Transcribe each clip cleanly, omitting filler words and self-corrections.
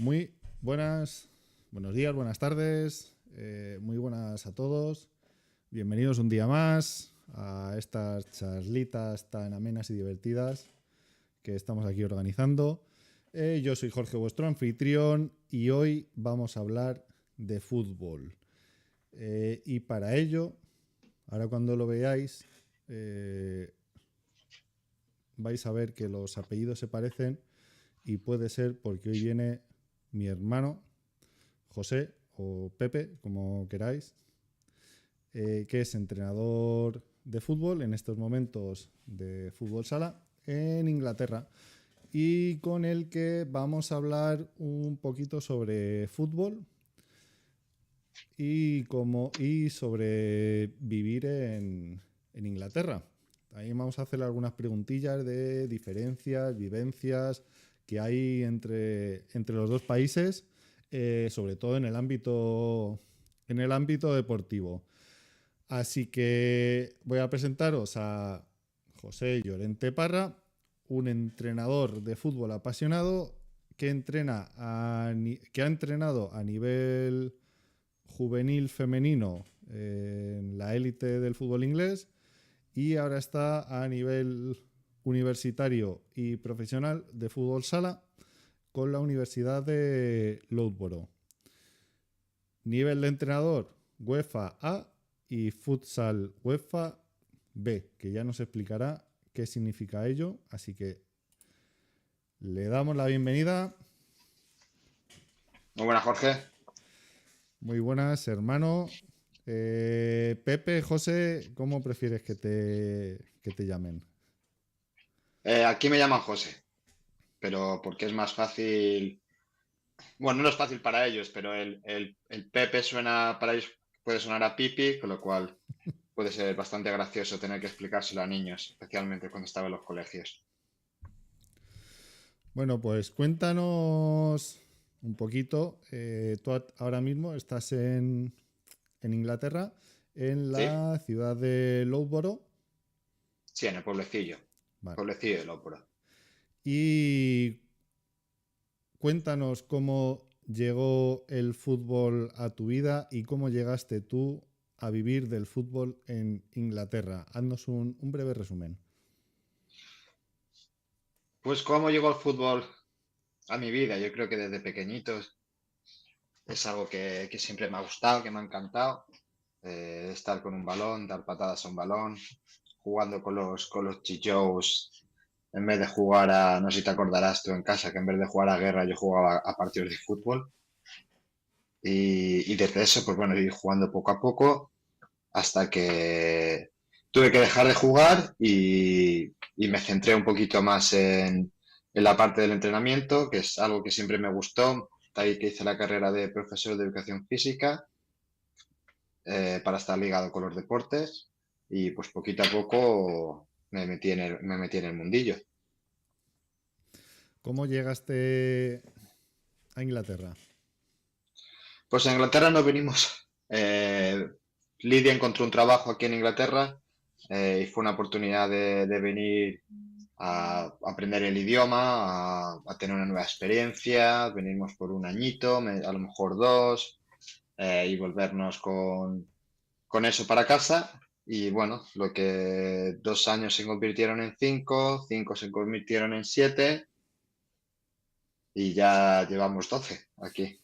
Muy buenos días, buenas tardes, muy buenas a todos. Bienvenidos un día más a estas charlitas tan amenas y divertidas que estamos aquí organizando. Yo soy Jorge, vuestro anfitrión, y hoy vamos a hablar de fútbol. Y para ello, ahora cuando lo veáis, vais a ver que los apellidos se parecen, y puede ser porque hoy viene mi hermano José, o Pepe, como queráis, que es entrenador de fútbol en estos momentos de fútbol sala en Inglaterra, y con el que vamos a hablar un poquito sobre fútbol y sobre vivir en Inglaterra. También vamos a hacer algunas preguntillas de diferencias, vivencias que hay entre los dos países, sobre todo en el ámbito deportivo. Así que voy a presentaros a José Llorente Parra, un entrenador de fútbol apasionado que ha entrenado a nivel juvenil femenino en la élite del fútbol inglés, y ahora está a nivel universitario y profesional de fútbol sala con la Universidad de Loughborough. Nivel de entrenador UEFA A y futsal UEFA B, que ya nos explicará qué significa ello. Así que le damos la bienvenida. Muy buenas, Jorge. Muy buenas, hermano. Pepe, José, ¿cómo prefieres que te llamen? Aquí me llaman José, pero porque es más fácil. Bueno, no es fácil para ellos, pero el Pepe suena para ellos, puede sonar a Pipi, con lo cual puede ser bastante gracioso tener que explicárselo a niños, especialmente cuando estaba en los colegios. Bueno, pues cuéntanos un poquito. Tú ahora mismo estás en Inglaterra, en ¿Sí? la ciudad de Loughborough. Sí, en el pueblecillo. Vale. Pueblecillo de Lópora. Y cuéntanos cómo llegó el fútbol a tu vida y cómo llegaste tú a vivir del fútbol en Inglaterra. Haznos un breve resumen. Pues cómo llegó el fútbol a mi vida. Yo creo que desde pequeñitos es algo que siempre me ha gustado, que me ha encantado. Estar con un balón, dar patadas a un balón, jugando con los chillos, en vez de jugar a, no sé si te acordarás tú en casa, que en vez de jugar a guerra yo jugaba a partidos de fútbol. Y desde eso, pues bueno, ir jugando poco a poco hasta que tuve que dejar de jugar y me centré un poquito más en la parte del entrenamiento, que es algo que siempre me gustó. De ahí que hice la carrera de profesor de educación física, para estar ligado con los deportes, y pues poquito a poco me metí en el mundillo. ¿Cómo llegaste a Inglaterra? Pues en Inglaterra nos venimos. Lidia encontró un trabajo aquí en Inglaterra, y fue una oportunidad de venir a aprender el idioma, a tener una nueva experiencia. Venimos por un añito, a lo mejor dos, y volvernos con eso para casa. Y bueno, lo que 2 años se convirtieron en cinco, cinco se convirtieron en 7, y ya llevamos 12 aquí.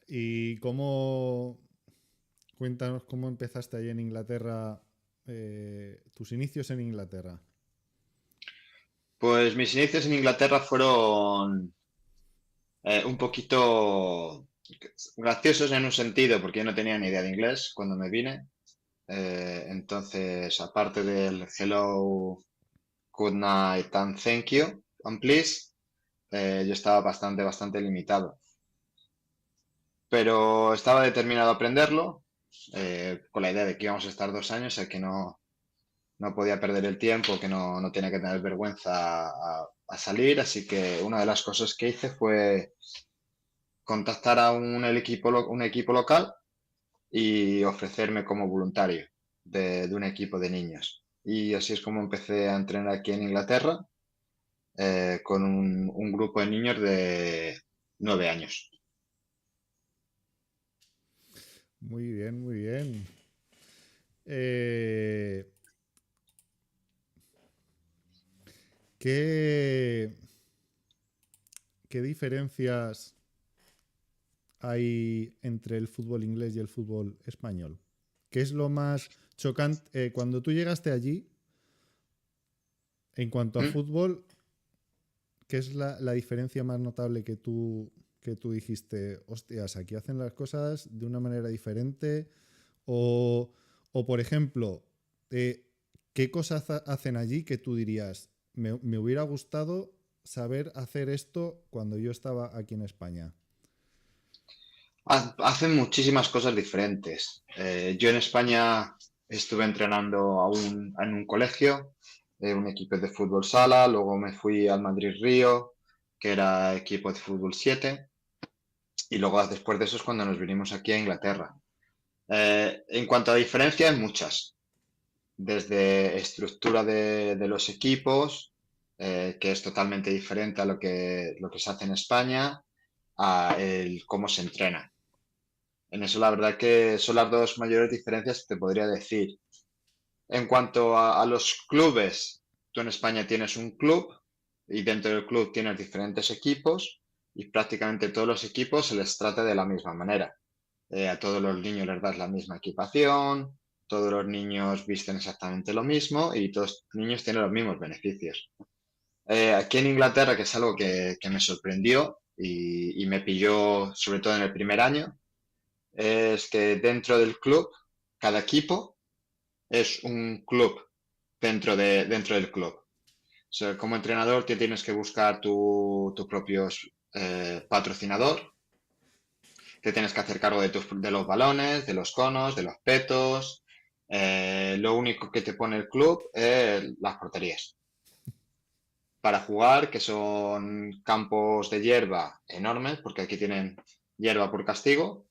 ¿Y cuéntanos cómo empezaste ahí en Inglaterra, tus inicios en Inglaterra? Pues mis inicios en Inglaterra fueron un poquito graciosos en un sentido, porque yo no tenía ni idea de inglés cuando me vine. Entonces, aparte del hello, good night and thank you and please, yo estaba bastante limitado. Pero estaba determinado a aprenderlo, con la idea de que íbamos a estar 2 años, y que no podía perder el tiempo, que no tenía que tener vergüenza a salir. Así que una de las cosas que hice fue contactar a un equipo local y ofrecerme como voluntario de un equipo de niños. Y así es como empecé a entrenar aquí en Inglaterra. con un grupo de niños de 9 años. Muy bien, muy bien. Eh, ¿qué, qué diferencias hay entre el fútbol inglés y el fútbol español? ¿Qué es lo más chocante? Cuando tú llegaste allí, en cuanto a ¿Mm? fútbol, ¿qué es la diferencia más notable que tú dijiste? Hostias, aquí hacen las cosas de una manera diferente. O, o por ejemplo, eh, ¿qué cosas hacen allí que tú dirías, me hubiera gustado saber hacer esto cuando yo estaba aquí en España? Hacen muchísimas cosas diferentes. Yo en España estuve entrenando en un colegio, un equipo de fútbol sala, luego me fui al Madrid Río, que era equipo de fútbol 7, y luego después de eso es cuando nos vinimos aquí a Inglaterra. En cuanto a diferencias, hay muchas. Desde estructura de los equipos, que es totalmente diferente a lo que se hace en España, a el cómo se entrena. En eso la verdad que son las dos mayores diferencias que te podría decir. En cuanto a los clubes, tú en España tienes un club y dentro del club tienes diferentes equipos y prácticamente todos los equipos se les trata de la misma manera. A todos los niños les das la misma equipación, todos los niños visten exactamente lo mismo y todos los niños tienen los mismos beneficios. Aquí en Inglaterra, que es algo que me sorprendió y me pilló sobre todo en el primer año, es que dentro del club, cada equipo es un club dentro del club. O sea, como entrenador te tienes que buscar tu propio patrocinador, te tienes que hacer cargo de los balones, de los conos, de los petos. Lo único que te pone el club es las porterías. Para jugar, que son campos de hierba enormes, porque aquí tienen hierba por castigo.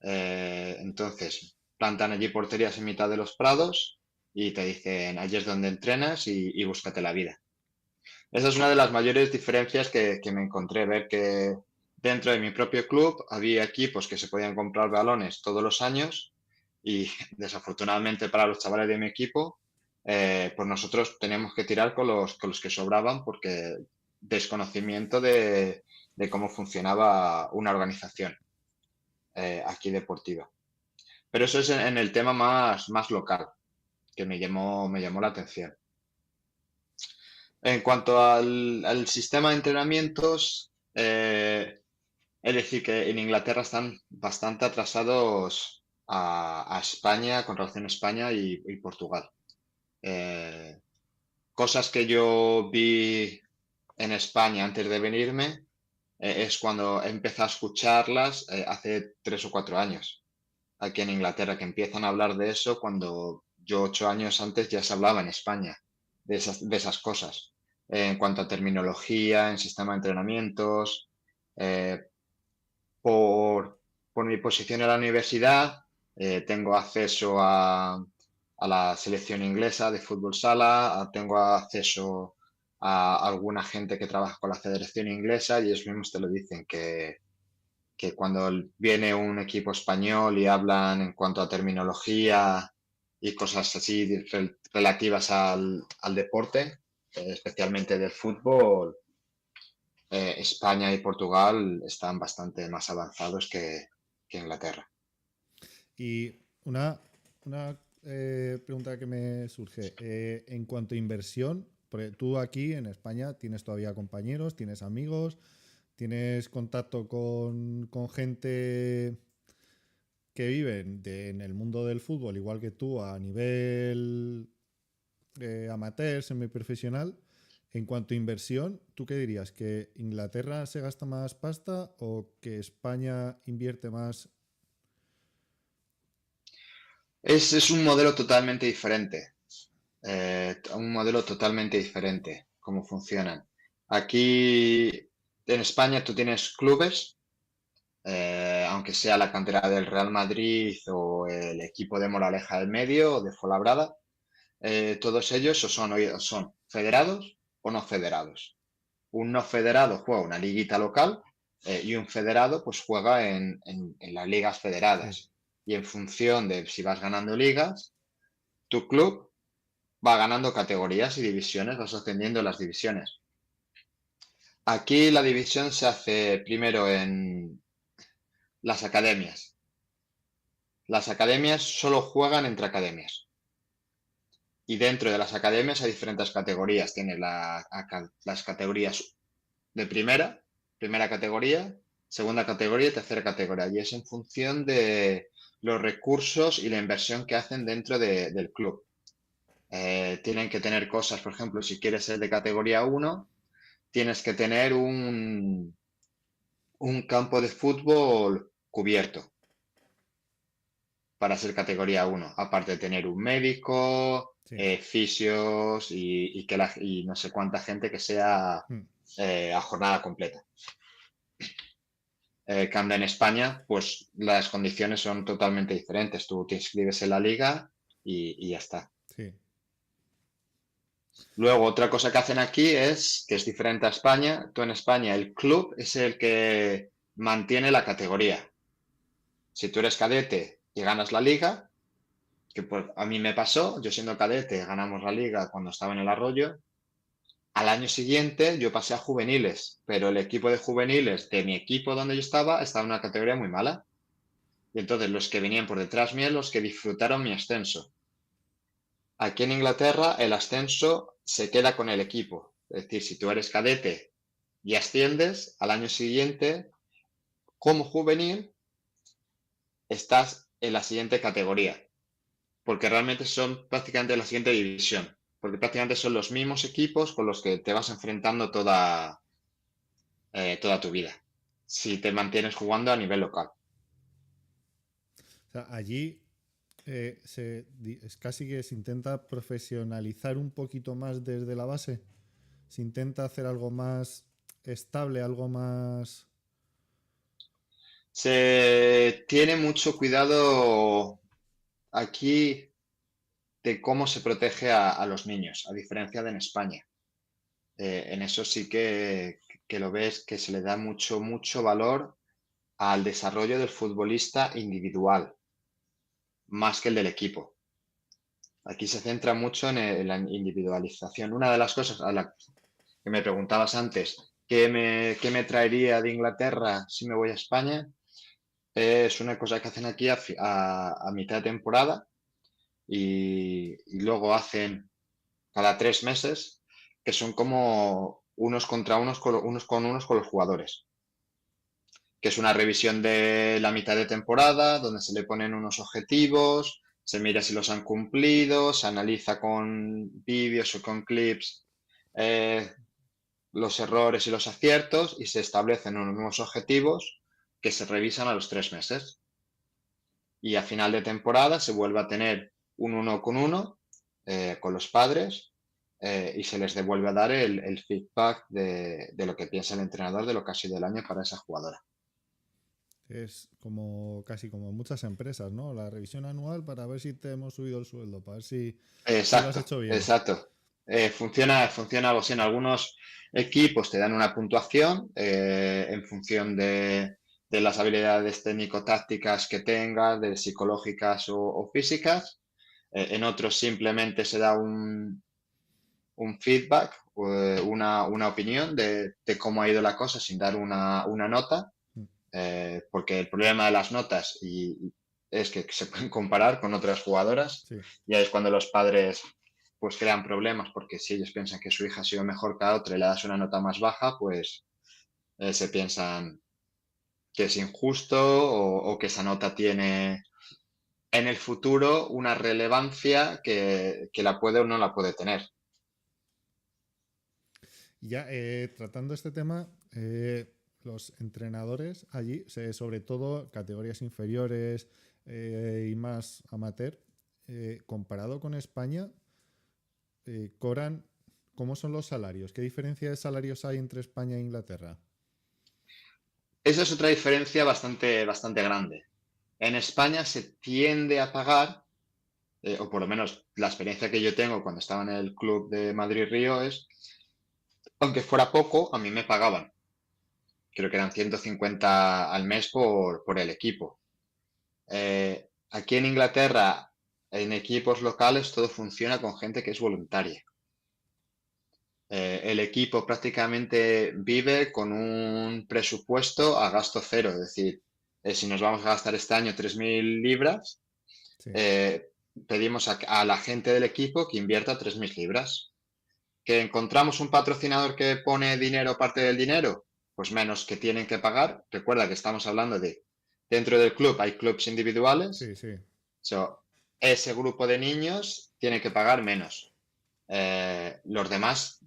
Entonces, plantan allí porterías en mitad de los prados y te dicen, allí es donde entrenas y búscate la vida. Esa es una de las mayores diferencias que me encontré, ver que dentro de mi propio club había equipos que se podían comprar balones todos los años y desafortunadamente para los chavales de mi equipo, pues nosotros teníamos que tirar con los que sobraban porque desconocimiento de cómo funcionaba una organización aquí deportiva. Pero eso es en el tema más local, que me llamó la atención. En cuanto al sistema de entrenamientos, es decir, que en Inglaterra están bastante atrasados a España con relación a España y Portugal. Eh, Cosas que yo vi en España antes de venirme, es cuando empecé a escucharlas hace 3 o 4 años aquí en Inglaterra, que empiezan a hablar de eso cuando yo 8 años antes ya se hablaba en España de esas cosas. En cuanto a terminología, en sistema de entrenamientos, eh, por, por mi posición en la universidad, tengo acceso a la selección inglesa de fútbol sala, tengo acceso a alguna gente que trabaja con la Federación Inglesa y ellos mismos te lo dicen que cuando viene un equipo español y hablan en cuanto a terminología y cosas así relativas al deporte, especialmente del fútbol, España y Portugal están bastante más avanzados que Inglaterra. Y una pregunta que me surge, en cuanto a inversión, porque tú aquí en España tienes todavía compañeros, tienes amigos, tienes contacto con gente que viven en el mundo del fútbol, igual que tú, a nivel amateur, semiprofesional. En cuanto a inversión, ¿tú qué dirías? ¿Que Inglaterra se gasta más pasta o que España invierte más? Es un modelo totalmente diferente, un modelo totalmente diferente, cómo funcionan. Aquí en España tú tienes clubes, aunque sea la cantera del Real Madrid o el equipo de Moraleja del Medio o de Fuenlabrada, todos ellos o son federados o no federados. un no federado juega una liguita local y un federado pues juega en las ligas Sí. federadas. Y en función de si vas ganando ligas, tu club va ganando categorías y divisiones, vas ascendiendo en las divisiones. Aquí la división se hace primero en las academias. Las academias solo juegan entre academias. Y dentro de las academias hay diferentes categorías. Tienes las categorías de primera categoría, segunda categoría y tercera categoría. Y es en función de los recursos y la inversión que hacen dentro del club. Tienen que tener cosas, por ejemplo, si quieres ser de categoría 1, tienes que tener un campo de fútbol cubierto para ser categoría 1, aparte de tener un médico, Sí. fisios y no sé cuánta gente que sea Mm. a jornada completa. Cambia en España, pues las condiciones son totalmente diferentes. Tú te inscribes en la liga y ya está. Sí. Luego, otra cosa que hacen aquí es, que es diferente a España, tú en España el club es el que mantiene la categoría. Si tú eres cadete y ganas la liga, que pues a mí me pasó, yo siendo cadete ganamos la liga cuando estaba en el Arroyo, al año siguiente yo pasé a juveniles, pero el equipo de juveniles de mi equipo donde yo estaba en una categoría muy mala. Y entonces los que venían por detrás mío, los que disfrutaron mi ascenso. Aquí en Inglaterra el ascenso se queda con el equipo. Es decir, si tú eres cadete y asciendes, al año siguiente, como juvenil, estás en la siguiente categoría. Porque realmente son prácticamente la siguiente división. Porque prácticamente son los mismos equipos con los que te vas enfrentando toda tu vida. Si te mantienes jugando a nivel local. O sea, allí es casi que se intenta profesionalizar un poquito más desde la base. Se intenta hacer algo más estable, algo más... Se tiene mucho cuidado aquí de cómo se protege a los niños, a diferencia de en España. En eso sí que lo ves, que se le da mucho, mucho valor al desarrollo del futbolista individual, más que el del equipo. Aquí se centra mucho en la individualización. Una de las cosas a la que me preguntabas antes, ¿qué me traería de Inglaterra si me voy a España? Es una cosa que hacen aquí a mitad de temporada y luego hacen cada 3 meses, que son como unos contra unos con los jugadores, que es una revisión de la mitad de temporada, donde se le ponen unos objetivos, se mira si los han cumplido, se analiza con vídeos o con clips eh, los errores y los aciertos y se establecen unos nuevos objetivos que se revisan a los 3 meses. Y a final de temporada se vuelve a tener un 1 con 1 con los padres y se les devuelve a dar el feedback de lo que piensa el entrenador de lo que ha sido el año para esa jugadora. Es como casi como muchas empresas, ¿no? La revisión anual para ver si te hemos subido el sueldo, para ver si lo has Exacto, hecho bien. exacto. Funciona algo así. En algunos equipos te dan una puntuación en función de las habilidades técnico-tácticas que tengas, de psicológicas o físicas. En otros simplemente se da un feedback, una opinión de cómo ha ido la cosa sin dar una nota, Mm. porque el problema de las notas es que se pueden comparar con otras jugadoras Sí. y ahí es cuando los padres pues crean problemas, porque si ellos piensan que su hija ha sido mejor que a otra y le das una nota más baja, pues se piensan que es injusto o que esa nota tiene en el futuro una relevancia que la puede o no la puede tener. Y ya tratando este tema, los entrenadores allí, sobre todo categorías inferiores y más amateur, comparado con España, cobran, ¿cómo son los salarios? ¿Qué diferencia de salarios hay entre España e Inglaterra? Esa es otra diferencia bastante, bastante grande. En España se tiende a pagar, o por lo menos la experiencia que yo tengo cuando estaba en el club de Madrid Río es, aunque fuera poco, a mí me pagaban. Creo que eran 150 al mes por el equipo. Aquí en Inglaterra, en equipos locales, todo funciona con gente que es voluntaria. El equipo prácticamente vive con un presupuesto a gasto cero, es decir, si nos vamos a gastar este año 3.000 libras, Sí, eh, pedimos a la gente del equipo que invierta 3.000 libras. ¿Que encontramos un patrocinador que pone dinero parte del dinero? Pues menos que tienen que pagar. Recuerda que estamos hablando de, dentro del club hay clubs individuales, sí, sí. so, ese grupo de niños tiene que pagar menos. Los demás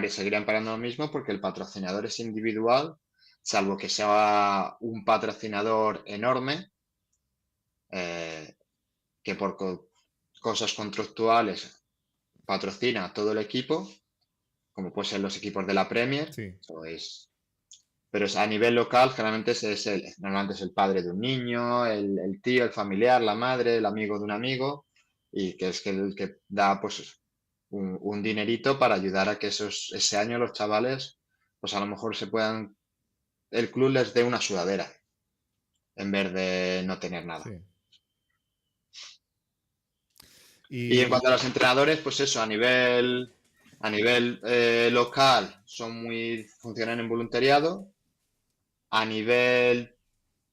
seguirían pagando lo mismo porque el patrocinador es individual, salvo que sea un patrocinador enorme, eh, que por cosas contractuales patrocina a todo el equipo, como pueden ser los equipos de la Premier, Sí. pues, pero a nivel local generalmente normalmente es el padre de un niño, el tío, el familiar, la madre, el amigo de un amigo, y que es que el que da pues un dinerito para ayudar a que ese año los chavales, pues a lo mejor el club les dé una sudadera en vez de no tener nada. Sí. Y en Y cuanto a los entrenadores, pues eso, a nivel local funcionan en voluntariado. A nivel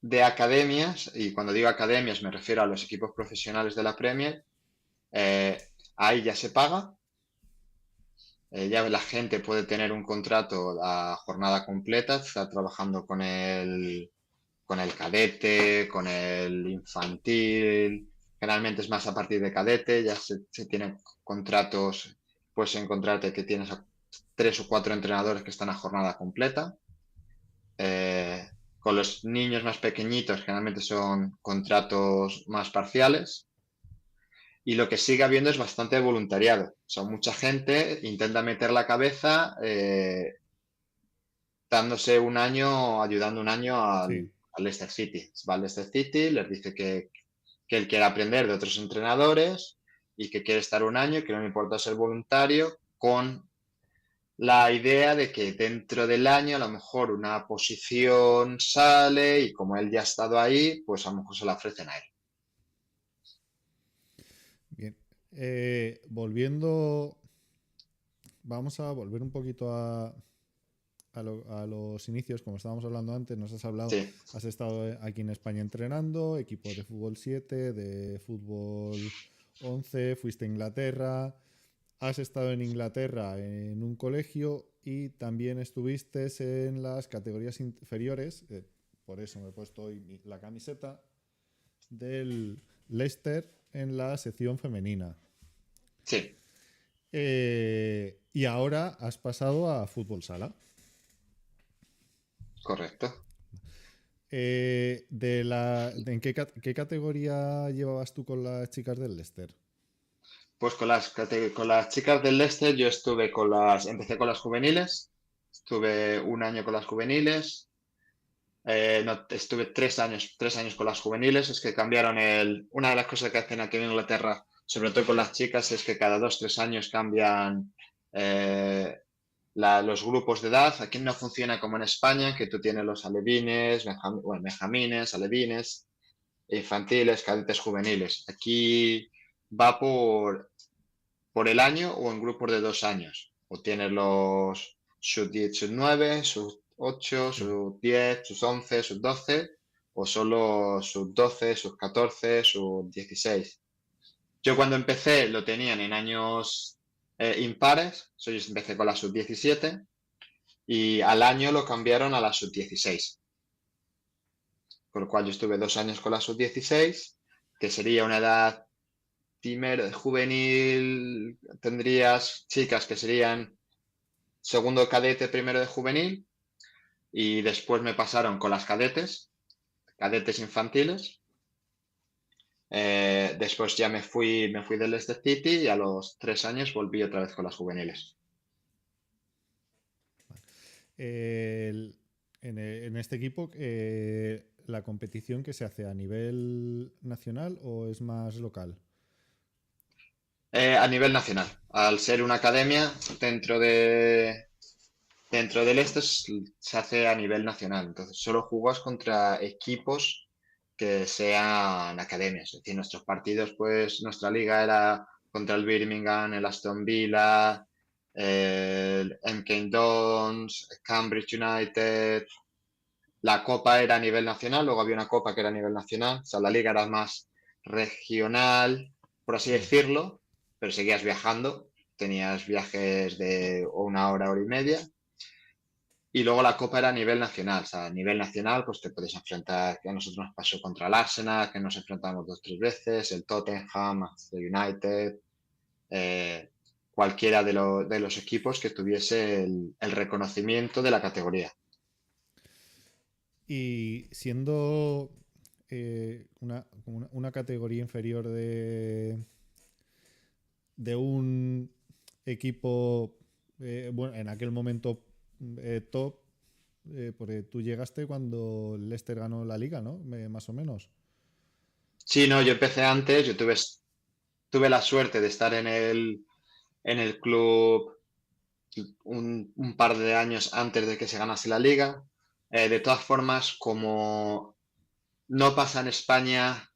de academias, y cuando digo academias me refiero a los equipos profesionales de la Premier, eh, ahí ya se paga. Ya la gente puede tener un contrato a jornada completa, está trabajando con el cadete, con el infantil. Generalmente es más a partir de cadete, ya se tienen contratos, puedes encontrarte que tienes a 3 o 4 entrenadores que están a jornada completa. Con los niños más pequeñitos generalmente son contratos más parciales. Y lo que sigue habiendo es bastante voluntariado. O sea, mucha gente intenta meter la cabeza dándose un año, ayudando un año sí. al Leicester City. Va al Leicester City, les dice que él quiere aprender de otros entrenadores y que quiere estar un año, que no le importa ser voluntario, con la idea de que dentro del año a lo mejor una posición sale y como él ya ha estado ahí, pues a lo mejor se la ofrecen a él. Bien. Volviendo, vamos a volver un poquito a los inicios, como estábamos hablando antes, nos has hablado, Sí, has estado aquí en España entrenando, equipos de fútbol 7, de fútbol 11, fuiste a Inglaterra, has estado en Inglaterra en un colegio y también estuviste en las categorías inferiores, por eso me he puesto hoy la camiseta del Leicester en la sección femenina. sí, Y ahora has pasado a fútbol sala. correcto. ¿En qué categoría llevabas tú con las chicas del Leicester? Pues con las chicas del Leicester yo empecé con las juveniles, estuve un año con las juveniles, no, estuve 3 años con las juveniles, es que cambiaron una de las cosas que hacen aquí en Inglaterra, sobre todo con las chicas, es que cada 2, 3 años cambian eh, los grupos de edad. Aquí no funciona como en España, que tú tienes los alevines, bueno, benjamines, alevines, infantiles, cadetes juveniles. Aquí va por el año o en grupos de 2 años. O tienes los sub-10, sub-9, sub-8, Sí. sub-10, sub-11, sub-12, o solo sub-12, sub-14, sub-16. Yo cuando empecé lo tenían en años impares, yo empecé con la sub-17 y al año lo cambiaron a la sub-16. Con lo cual yo estuve 2 años con la sub-16, que sería una edad juvenil, tendrías chicas que serían segundo cadete, primero de juvenil, y después me pasaron con las cadetes infantiles. Después ya me fui del Leicester City y a los 3 años volví otra vez con las juveniles. El- en este equipo, ¿la competición que se hace a nivel nacional o es más local? A nivel nacional, al ser una academia dentro dentro del este se hace a nivel nacional, entonces solo jugás contra equipos que sean academias. Es decir, nuestros partidos, pues nuestra liga era contra el Birmingham, el Aston Villa, el MK Dons, Cambridge United. La copa era a nivel nacional, luego había una copa que era a nivel nacional, o sea, la liga era más regional, por así Sí. decirlo, pero seguías viajando, tenías viajes de una hora y media, y luego la copa era a nivel nacional, o sea, a nivel nacional pues te puedes enfrentar, que a nosotros nos pasó contra el Arsenal, que nos enfrentamos 2 o 3 veces, el Tottenham, el United, eh, cualquiera de los equipos que tuviese el reconocimiento de la categoría. Y siendo una categoría inferior de un equipo, bueno, en aquel momento top, porque tú llegaste cuando el Leicester ganó la liga, ¿no? Más o menos. Sí, no, yo empecé antes, tuve la suerte de estar en el club un par de años antes de que se ganase la liga. De todas formas, como no pasa en España,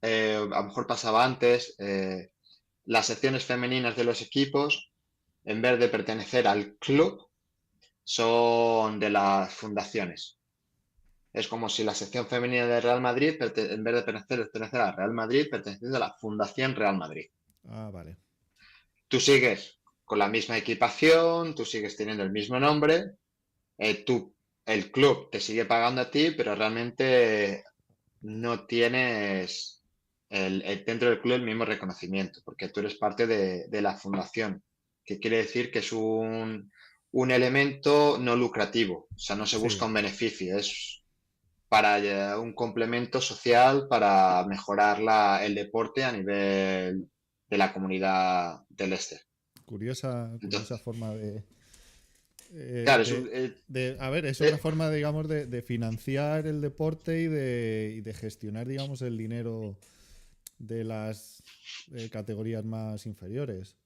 a lo mejor pasaba antes, las secciones femeninas de los equipos, en vez de pertenecer al club, son de las fundaciones. Es como si la sección femenina de Real Madrid, en vez de pertenecer al Real Madrid, perteneciese a la Fundación Real Madrid. Ah, vale. Tú sigues con la misma equipación, tú sigues teniendo el mismo nombre, el club te sigue pagando a ti, pero realmente no tienes dentro del club el mismo reconocimiento, porque tú eres parte de la fundación, que quiere decir que es un elemento no lucrativo, o sea, no se busca Sí, un beneficio, es para un complemento social para mejorar el deporte a nivel de la comunidad del este. curiosa Entonces, forma claro, a ver, es otra eh, forma, digamos, de financiar el deporte y de gestionar, digamos, el dinero de las categorías más inferiores.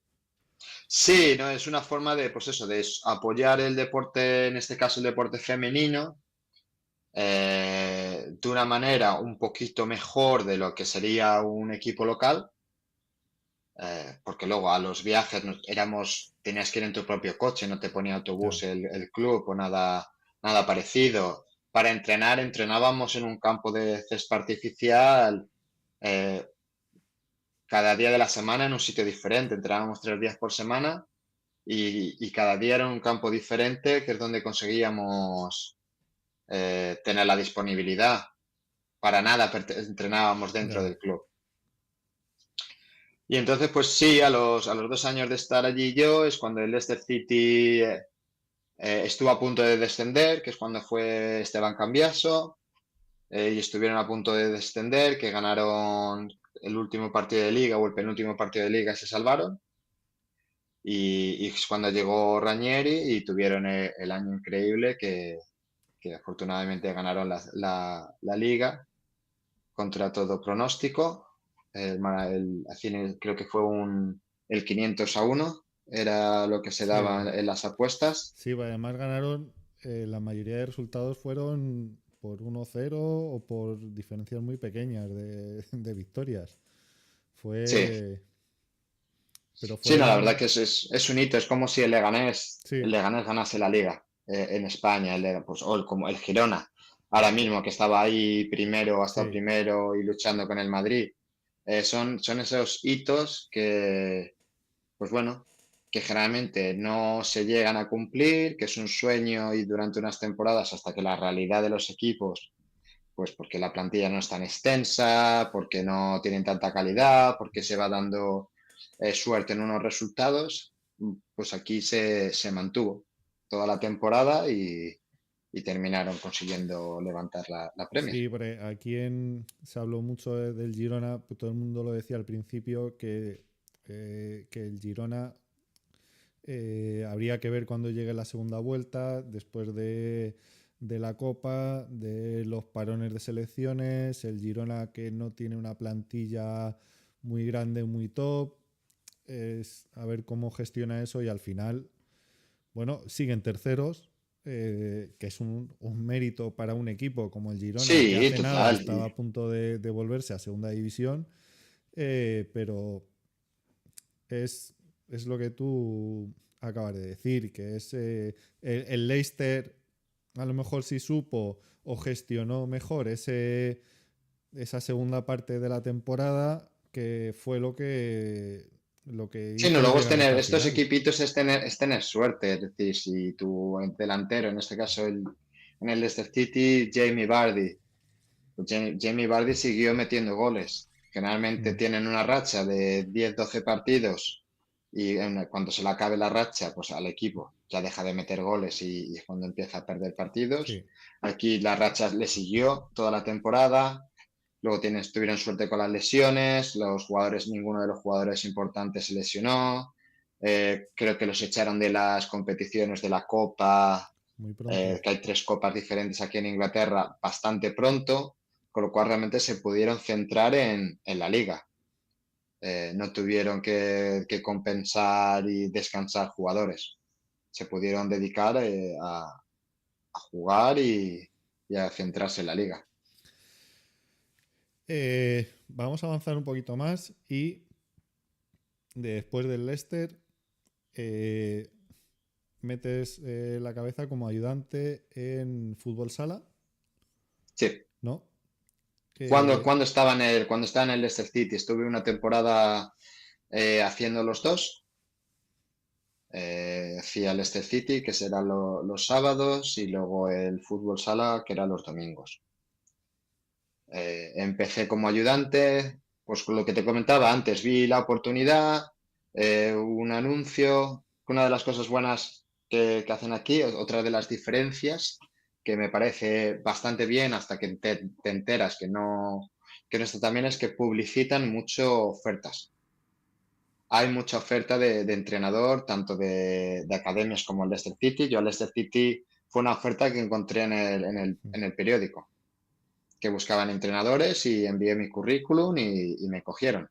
sí, no, es una forma de, pues eso, de apoyar el deporte, en este caso el deporte femenino, de una manera un poquito mejor de lo que sería un equipo local, porque luego a los viajes tenías que ir en tu propio coche, no te ponía Ya. autobús el club o nada parecido. Para entrenar, entrenábamos en un campo de césped artificial eh, cada día de la semana en un sitio diferente. Entrenábamos 3 días por semana y cada día era un campo diferente, que es donde conseguíamos tener la disponibilidad. Para nada entrenábamos dentro Ya. del club. Y entonces, pues sí, a los 2 años de estar allí yo, es cuando el Leicester City estuvo a punto de descender, que es cuando fue Esteban Cambiaso, y estuvieron a punto de descender, que ganaron el último partido de liga o el penúltimo partido de liga y se salvaron. Y es cuando llegó Ranieri y tuvieron el año increíble que afortunadamente ganaron la liga contra todo pronóstico. Creo que fue el 500-1, era lo que se Sí, daba en las apuestas. sí, además ganaron, la mayoría de resultados fueron por 1-0 o por diferencias muy pequeñas de victorias. Sí, Fue, pero sí, no, la fueron, verdad que es un hito, es como si el sí, Leganés ganase la liga en España, pues, como el Girona, ahora mismo que estaba ahí primero, hasta sí, primero y luchando con el Madrid. Son esos hitos que, pues bueno, que generalmente no se llegan a cumplir, que es un sueño y durante unas temporadas hasta que la realidad de los equipos, pues porque la plantilla no es tan extensa, porque no tienen tanta calidad, porque se va dando suerte en unos resultados, pues aquí se mantuvo toda la temporada y terminaron consiguiendo levantar la Premier. sí, porque se habló mucho del Girona, pues todo el mundo lo decía al principio que el Girona habría que ver cuando llegue la segunda vuelta, después de la Copa, de los parones de selecciones, el Girona que no tiene una plantilla muy grande, muy top, es a ver cómo gestiona eso y al final, bueno, siguen terceros, que es un mérito para un equipo como el Girona, que Sí, hace nada total. estaba a punto de volverse a segunda división, pero es, es lo que tú acabas de decir, que es el Leicester a lo mejor sí supo o gestionó mejor esa segunda parte de la temporada, que fue lo que Sí, no, hizo luego llegar hasta el estos final. equipitos es tener suerte. Es decir, si tu delantero, en este caso en el Leicester City, Jamie Vardy, pues Jamie Vardy siguió metiendo goles. Generalmente Mm, tienen una racha de 10-12 partidos y cuando se le acabe la racha, pues al equipo ya deja de meter goles y es cuando empieza a perder partidos. sí, Aquí la racha le siguió toda la temporada. Luego tuvieron suerte con las lesiones, ninguno de los jugadores importantes se lesionó. Creo que los echaron de las competiciones de la Copa, muy pronto. que hay 3 copas diferentes aquí en Inglaterra, bastante pronto, con lo cual realmente se pudieron centrar en la liga. No tuvieron que compensar y descansar jugadores. Se pudieron dedicar a jugar y a centrarse en la liga. Vamos a avanzar un poquito más y después del Leicester eh, metes la cabeza como ayudante en fútbol sala, Sí. ¿no? Cuando estaba en el Leicester City, estuve una temporada haciendo los dos. Hacía el Leicester City, que será los sábados, y luego el fútbol sala, que era los domingos. Empecé como ayudante, pues con lo que te comentaba antes, vi la oportunidad, un anuncio. Una de las cosas buenas que hacen aquí, otra de las diferencias que me parece bastante bien hasta que te enteras que no está tan bien, es que publicitan mucho ofertas. Hay mucha oferta de entrenador, tanto de academias como el Leicester City. Yo al Leicester City fue una oferta que encontré en el periódico, que buscaban entrenadores y envié mi currículum y me cogieron.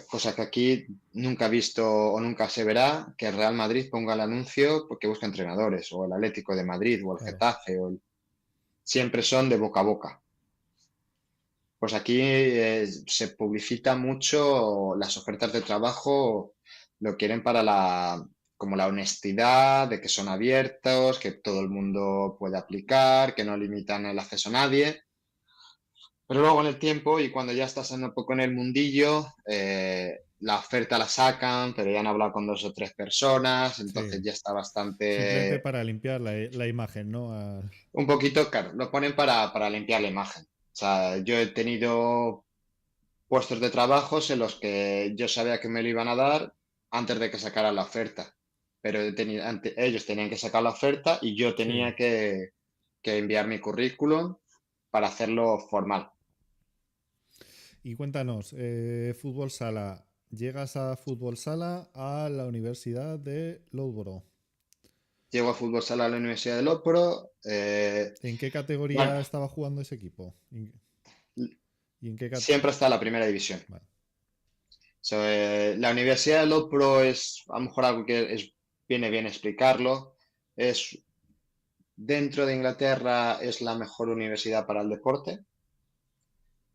Cosa que aquí nunca he visto o nunca se verá, que el Real Madrid ponga el anuncio porque busca entrenadores, o el Atlético de Madrid, o el Claro. Getafe, siempre son de boca a boca. Pues aquí se publicita mucho las ofertas de trabajo, lo quieren como la honestidad, de que son abiertos, que todo el mundo puede aplicar, que no limitan el acceso a nadie. Pero luego en el tiempo y cuando ya estás un poco en el mundillo, la oferta la sacan, pero ya han hablado con 2 o 3 personas, entonces Sí. ya está Simplemente bastante, para limpiar la imagen, ¿no? un poquito caro, lo ponen para limpiar la imagen. O sea, yo he tenido puestos de trabajos en los que yo sabía que me lo iban a dar antes de que sacaran la oferta. Pero ellos tenían que sacar la oferta y yo Sí. tenía que enviar mi currículum para hacerlo formal. Y cuéntanos, fútbol sala. Llegas a fútbol sala a la Universidad de Loughborough. Llego a fútbol sala a la Universidad de Lopro. ¿En qué Bueno, categoría estaba jugando ese equipo? ¿Y en qué siempre está la primera división. Vale. So, la Universidad de Lopro es a lo mejor algo que viene bien explicarlo. Es Dentro de Inglaterra es la mejor universidad para el deporte.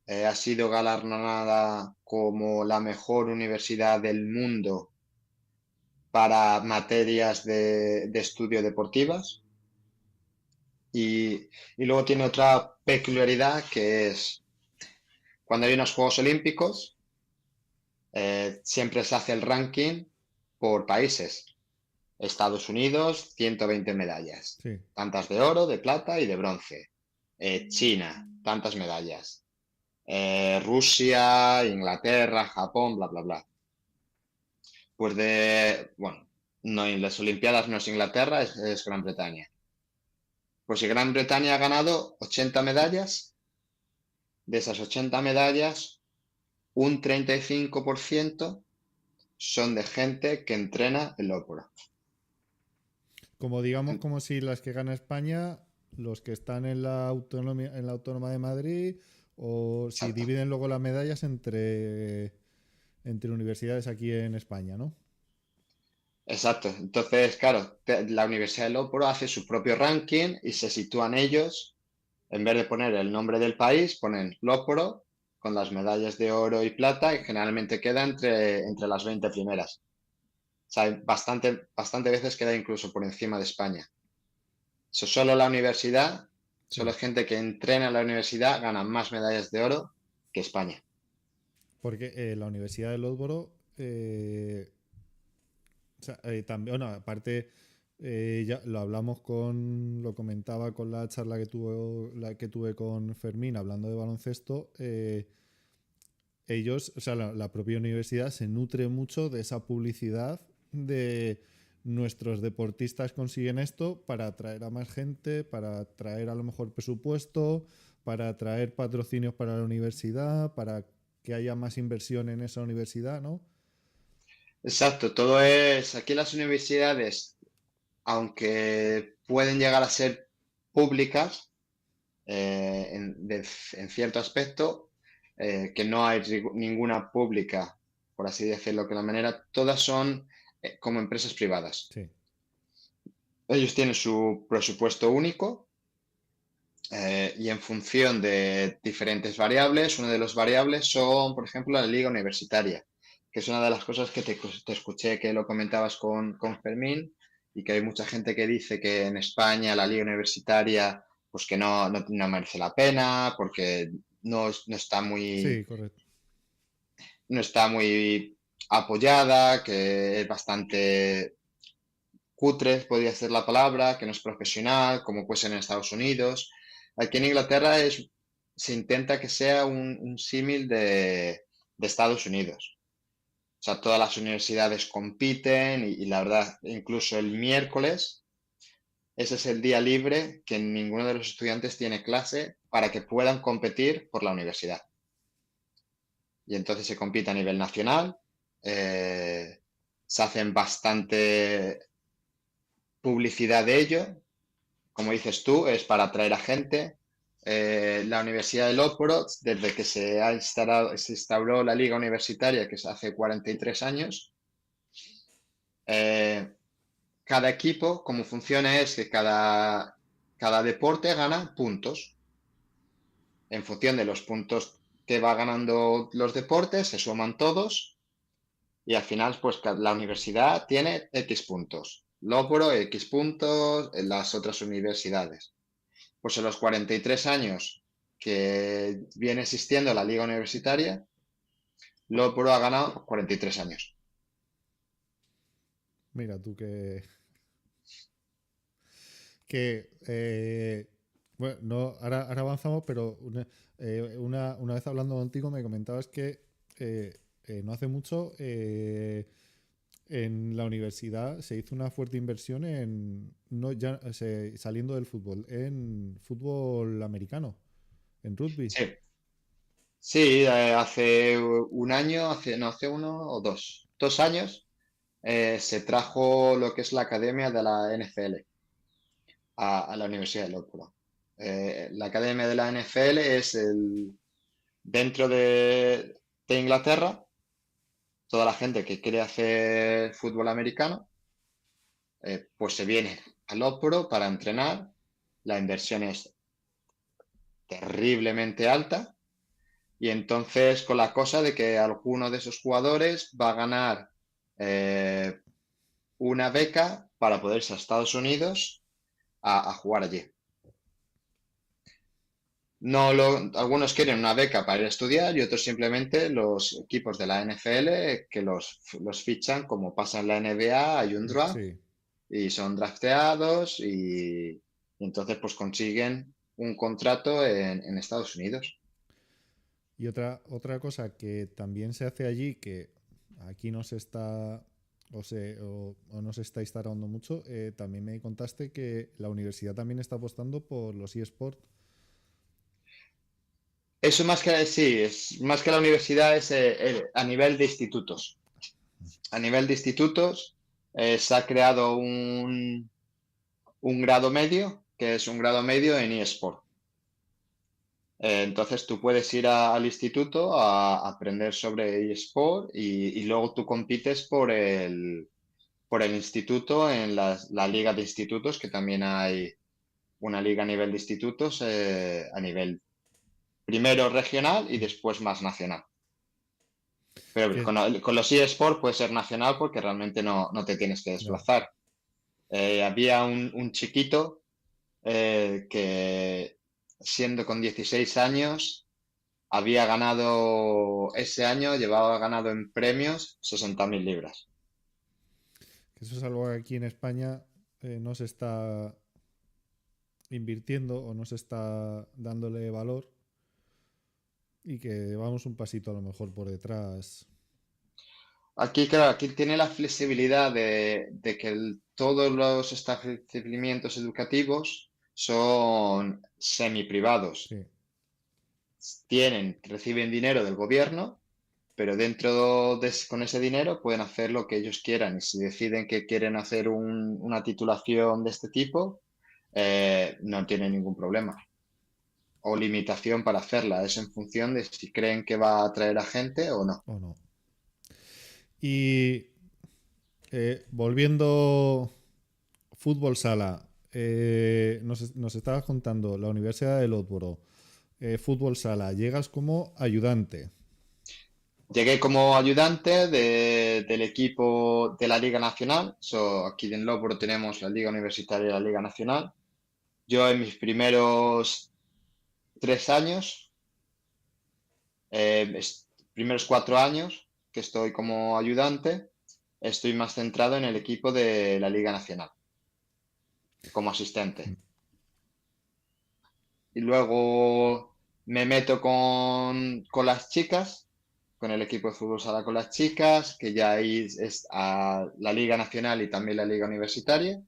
Ha sido galardonada como la mejor universidad del mundo para materias de estudio deportivas. Y luego tiene otra peculiaridad, que es cuando hay unos Juegos Olímpicos, siempre se hace el ranking por países. Estados Unidos, 120 medallas, Sí. tantas de oro, de plata y de bronce. China, tantas medallas. Rusia, Inglaterra, Japón, bla, bla, bla. Pues bueno, no, en las Olimpiadas no es Inglaterra, es Gran Bretaña. Pues si Gran Bretaña ha ganado 80 medallas, de esas 80 medallas, un 35% son de gente que entrena el ópera. Como digamos, como si las que gana España, los que están en la autonomía, en la Autónoma de Madrid, o si Exacto. dividen luego las medallas entre universidades aquí en España, ¿no? exacto. Entonces, claro, la Universidad de Loughborough hace su propio ranking y se sitúan ellos, en vez de poner el nombre del país, ponen Loughborough con las medallas de oro y plata y generalmente queda entre las 20 primeras. O sea, bastante veces queda incluso por encima de España. Solo la universidad, solo Sí. gente que entrena en la universidad gana más medallas de oro que España. Porque la Universidad de Loughborough, o sea, también, bueno, aparte, ya lo hablamos lo comentaba con la charla que tuve con Fermín hablando de baloncesto. Ellos, o sea, la propia universidad se nutre mucho de esa publicidad de nuestros deportistas consiguen esto para atraer a más gente, para atraer a lo mejor presupuesto, para atraer patrocinios para la universidad, para que haya más inversión en esa universidad, ¿no? Exacto, todo es, aquí las universidades, aunque pueden llegar a ser públicas en cierto aspecto, que no hay ninguna pública, por así decirlo de la manera, todas son como empresas privadas. Sí, Ellos tienen su presupuesto único y en función de diferentes variables, una de las variables son, por ejemplo, la liga universitaria, que es una de las cosas que te escuché que lo comentabas con Fermín y que hay mucha gente que dice que en España la liga universitaria pues que no merece la pena porque no está sí, correcto. no está muy apoyada, que es bastante cutre, podría ser la palabra, que no es profesional, como puede ser en Estados Unidos. Aquí en Inglaterra se intenta que sea un símil de Estados Unidos. O sea, todas las universidades compiten y la verdad, incluso el miércoles, ese es el día libre que ninguno de los estudiantes tiene clase para que puedan competir por la universidad. Y entonces se compite a nivel nacional, se hacen bastante publicidad de ello. Como dices tú, es para atraer a gente. La Universidad de Loughborough, desde que se instauró la liga universitaria, que es hace 43 años, eh, cada equipo, como funciona es que cada deporte gana puntos. En función de los puntos que va ganando los deportes, se suman todos y al final, pues la universidad tiene X puntos. Loughborough, X puntos en las otras universidades. Pues en los 43 años que viene existiendo la liga universitaria, Loughborough ha ganado 43 años. Mira tú que bueno, no, ahora avanzamos, pero una vez hablando contigo me comentabas que no hace mucho en la universidad se hizo una fuerte inversión en, no, ya, saliendo del fútbol, en fútbol americano, en rugby. Sí, sí, hace un año, no, hace 2 años, se trajo lo que es la academia de la NFL a la Universidad de Loughborough. La academia de la NFL es dentro de Inglaterra, toda la gente que quiere hacer fútbol americano pues se viene al Loughborough para entrenar. La inversión es terriblemente alta y entonces con la cosa de que alguno de esos jugadores va a ganar eh, una beca para poder irse a Estados Unidos a jugar allí. Algunos quieren una beca para ir a estudiar y otros simplemente los equipos de la NFL que los fichan como pasa en la NBA, hay un draft Sí. y son drafteados y entonces pues consiguen un contrato en Estados Unidos. Y otra cosa que también se hace allí, que aquí no se está o no se está instaurando mucho, también me contaste que la universidad también está apostando por los eSports. Eso más que, sí, es más que la universidad es a nivel de institutos. A nivel de institutos se ha creado un grado medio, que es un grado medio en eSport. Entonces tú puedes ir al instituto a aprender sobre eSport y luego tú compites por el instituto, en la liga de institutos, que también hay una liga a nivel de institutos, a nivel primero regional y después más nacional. Pero Que, con los eSports puede ser nacional porque realmente no te tienes que ya. desplazar. Había un chiquito que siendo con 16 años había ganado ese año, llevaba ganado en premios 60.000 libras. Que eso es algo que aquí en España no se está invirtiendo o no se está dándole valor y que vamos un pasito a lo mejor por detrás. Aquí, claro, aquí tiene la flexibilidad de que todos los establecimientos educativos son semi-privados. Sí. Reciben dinero del gobierno, pero con ese dinero pueden hacer lo que ellos quieran. Y si deciden que quieren hacer una titulación de este tipo, no tienen ningún problema o limitación para hacerla. Es en función de si creen que va a atraer a gente o no. ¿O no? Y volviendo fútbol sala, nos estabas contando la Universidad de Loughborough, fútbol sala, llegas como ayudante. Llegué como ayudante del equipo de la Liga Nacional. Aquí en Loughborough tenemos la Liga Universitaria y la Liga Nacional. Yo en mis primeros 3 años, primeros 4 años que estoy como ayudante, estoy más centrado en el equipo de la Liga Nacional como asistente. Y luego me meto con las chicas, con el equipo de fútbol sala con las chicas, que ya ahí es a la Liga Nacional y también la Liga Universitaria.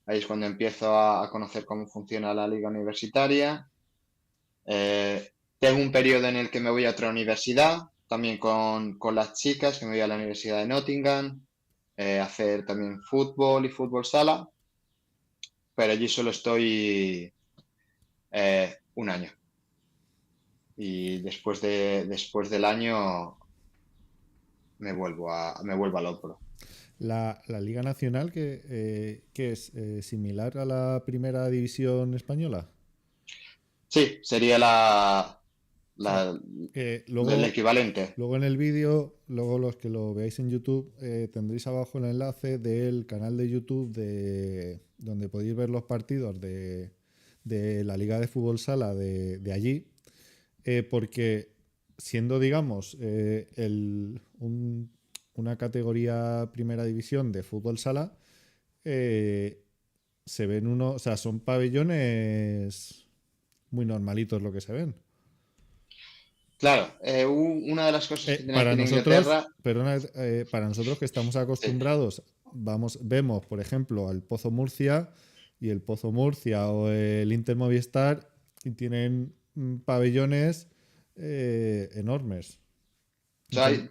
Ahí es cuando empiezo a conocer cómo funciona la Liga Universitaria. Tengo un periodo en el que me voy a otra universidad, también con las chicas, que me voy a la Universidad de Nottingham, a hacer también fútbol y fútbol sala, pero allí solo estoy 1 año. Y después del año me vuelvo al otro. La Liga Nacional, que es similar a la primera división española. Sí, sería O sea, la- el luego, equivalente. luego en el vídeo, luego los que lo veáis en YouTube, tendréis abajo el enlace del canal de YouTube donde podéis ver los partidos de la Liga de Fútbol Sala de allí, porque siendo, digamos, una categoría primera división de fútbol sala, eh, se ven o sea, son pabellones muy normalitos lo que se ven. Claro, una de las cosas que tiene aquí Para en nosotros, Inglaterra, perdona, para nosotros que estamos sí, acostumbrados, vemos, por ejemplo, al Pozo Murcia y el Pozo Murcia o el Inter Movistar y tienen pabellones enormes.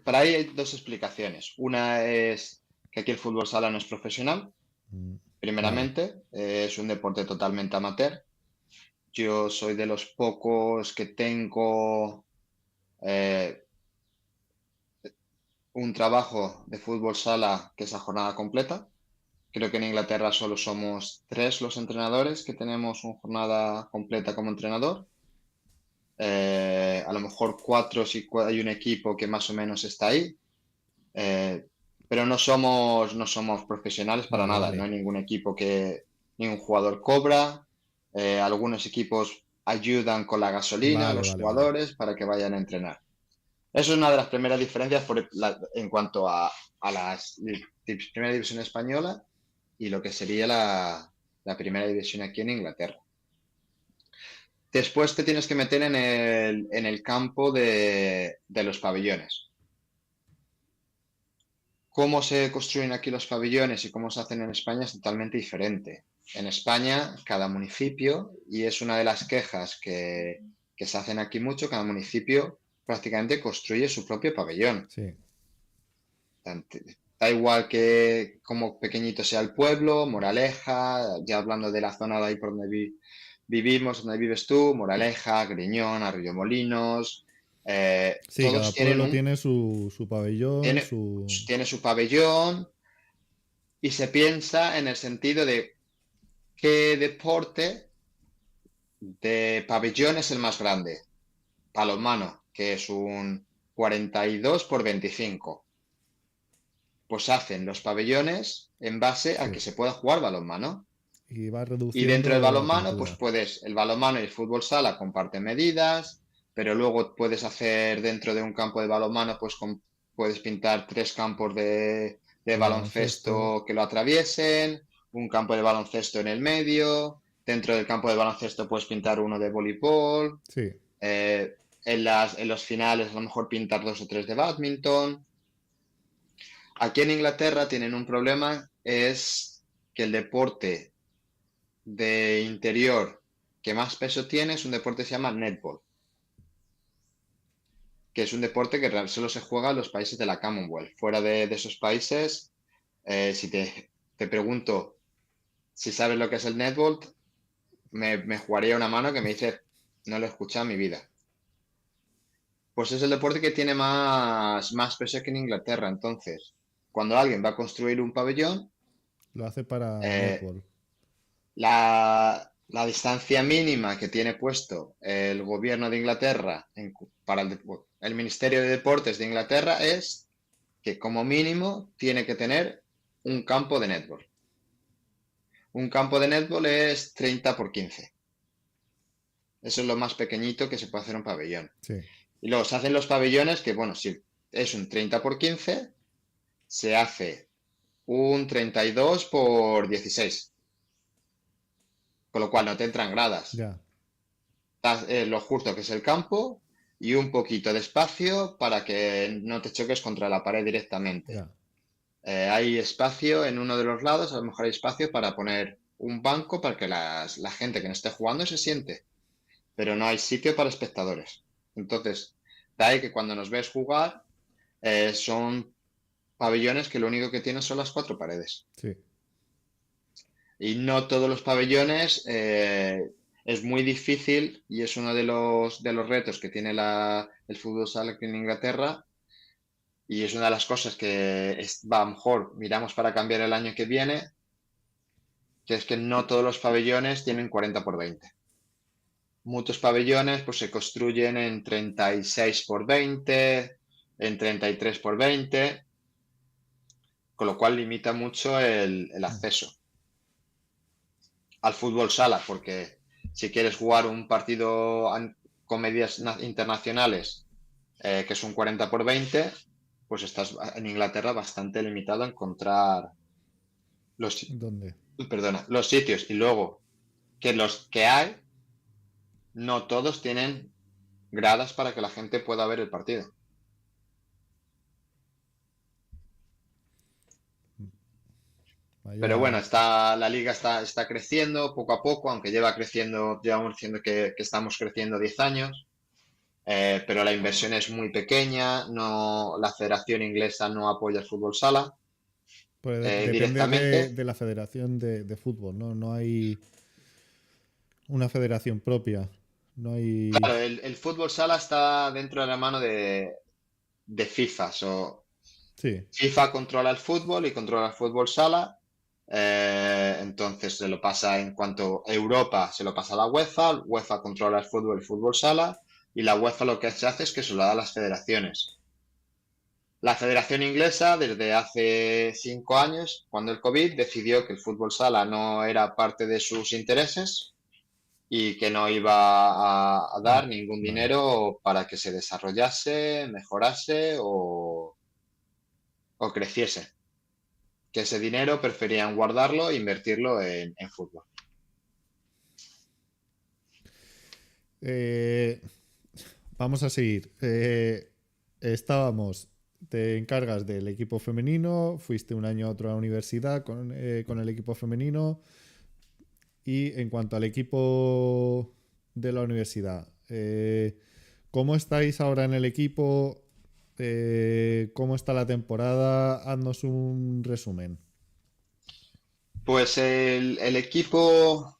para ahí hay dos explicaciones. Una es que aquí el fútbol sala no es profesional, Vale, primeramente, es un deporte totalmente amateur. Yo soy de los pocos que tengo eh, un trabajo de fútbol sala que es a jornada completa. Creo que en Inglaterra solo somos 3 los entrenadores que tenemos una jornada completa como entrenador. A lo mejor 4 si hay un equipo que más o menos está ahí. Eh, pero no somos profesionales para vale, nada. No vale. hay ningún equipo ningún jugador cobra. Algunos equipos ayudan con la gasolina a Vale, los vale, vale. jugadores para que vayan a entrenar. Eso es una de las primeras diferencias en cuanto a primera división española y lo que sería la primera división aquí en Inglaterra. Después te tienes que meter en el campo de los pabellones. Cómo se construyen aquí los pabellones y cómo se hacen en España es totalmente diferente. En España, cada municipio, y es una de las quejas que se hacen aquí mucho, cada municipio prácticamente construye su propio pabellón. Sí. Da igual que como pequeñito sea el pueblo, Moraleja, ya hablando de la zona de ahí por donde vivimos, donde vives tú, Moraleja, Griñón, Arroyomolinos, Sí, cada todos tienen pueblo tiene su pabellón, tiene, su... tiene su pabellón, y se piensa en el sentido de qué deporte de pabellón es el más grande. Balonmano, que es un 42 por 25. Pues hacen los pabellones en base a Sí. que se pueda jugar balonmano. Y va Y dentro del reduciendo la balonmano, pues pintura. el balonmano y el fútbol sala comparten medidas, pero luego puedes hacer dentro de un campo de balonmano, pues puedes pintar 3 campos de De baloncesto. baloncesto que lo atraviesen, un campo de baloncesto en el medio, dentro del campo de baloncesto puedes pintar uno de voleibol, Sí. en los finales a lo mejor pintar 2 o 3 de bádminton. Aquí en Inglaterra tienen un problema, es que el deporte de interior que más peso tiene es un deporte que se llama netball, que es un deporte que solo se juega en los países de la Commonwealth. Fuera de esos países, si te pregunto si sabes lo que es el netball, me jugaría una mano que me dice, no lo he escuchado en mi vida. Pues es el deporte que tiene más peso que en Inglaterra. Entonces, cuando alguien va a construir un pabellón, Lo hace para eh, netball. la distancia mínima que tiene puesto el gobierno de Inglaterra para el Ministerio de Deportes de Inglaterra es que como mínimo tiene que tener un campo de netball. Un campo de netball es 30 por 15. Eso es lo más pequeñito que se puede hacer un pabellón. Sí. Y luego se hacen los pabellones que, bueno, si es un 30 por 15, se hace un 32 por 16. Con lo cual no te entran gradas. Ya. Lo justo que es el campo y un poquito de espacio para que no te choques contra la pared directamente. Ya. Hay espacio en uno de los lados, a lo mejor hay espacio para poner un banco para que la gente que no esté jugando se siente, pero no hay sitio para espectadores. Entonces, de ahí que cuando nos ves jugar, son pabellones que lo único que tienen son las 4 paredes. Sí. Y no todos los pabellones es muy difícil y es uno de los retos que tiene el fútbol sala aquí en Inglaterra. Y es una de las cosas que a lo mejor miramos para cambiar el año que viene, que es que no todos los pabellones tienen 40 por 20. Muchos pabellones pues se construyen en 36 por 20, en 33 por 20, con lo cual limita mucho el acceso al fútbol sala, porque si quieres jugar un partido con medidas internacionales, que es un 40 por 20, pues estás en Inglaterra bastante limitado a encontrar los, ¿Dónde? los sitios. Y luego, que los que hay, no todos tienen gradas para que la gente pueda ver el partido. Pero bueno, Vaya. la liga está creciendo poco a poco, aunque llevamos diciendo que estamos creciendo 10 años. Pero la inversión es muy pequeña, no, la Federación Inglesa no apoya el fútbol sala Pues depende directamente. de la federación de fútbol, ¿no? No hay una federación propia. No hay. Claro, el fútbol sala está dentro de la mano de FIFA. Sí. FIFA controla el fútbol y controla el fútbol sala. Entonces se lo pasa en cuanto a Europa, se lo pasa a la UEFA. UEFA controla el fútbol sala. Y la UEFA lo que se hace es que se lo da a las federaciones. La Federación Inglesa, desde hace 5 años, cuando el COVID, decidió que el fútbol sala no era parte de sus intereses y que no iba a dar ningún Vale. dinero para que se desarrollase, mejorase o creciese. Que ese dinero preferían guardarlo e invertirlo en fútbol. Eh, vamos a seguir. Estábamos. Te encargas del equipo femenino. Fuiste un año a otra universidad con el equipo femenino. Y en cuanto al equipo de la universidad, ¿cómo estáis ahora en el equipo? ¿Cómo está la temporada? Haznos un resumen. Pues el equipo, O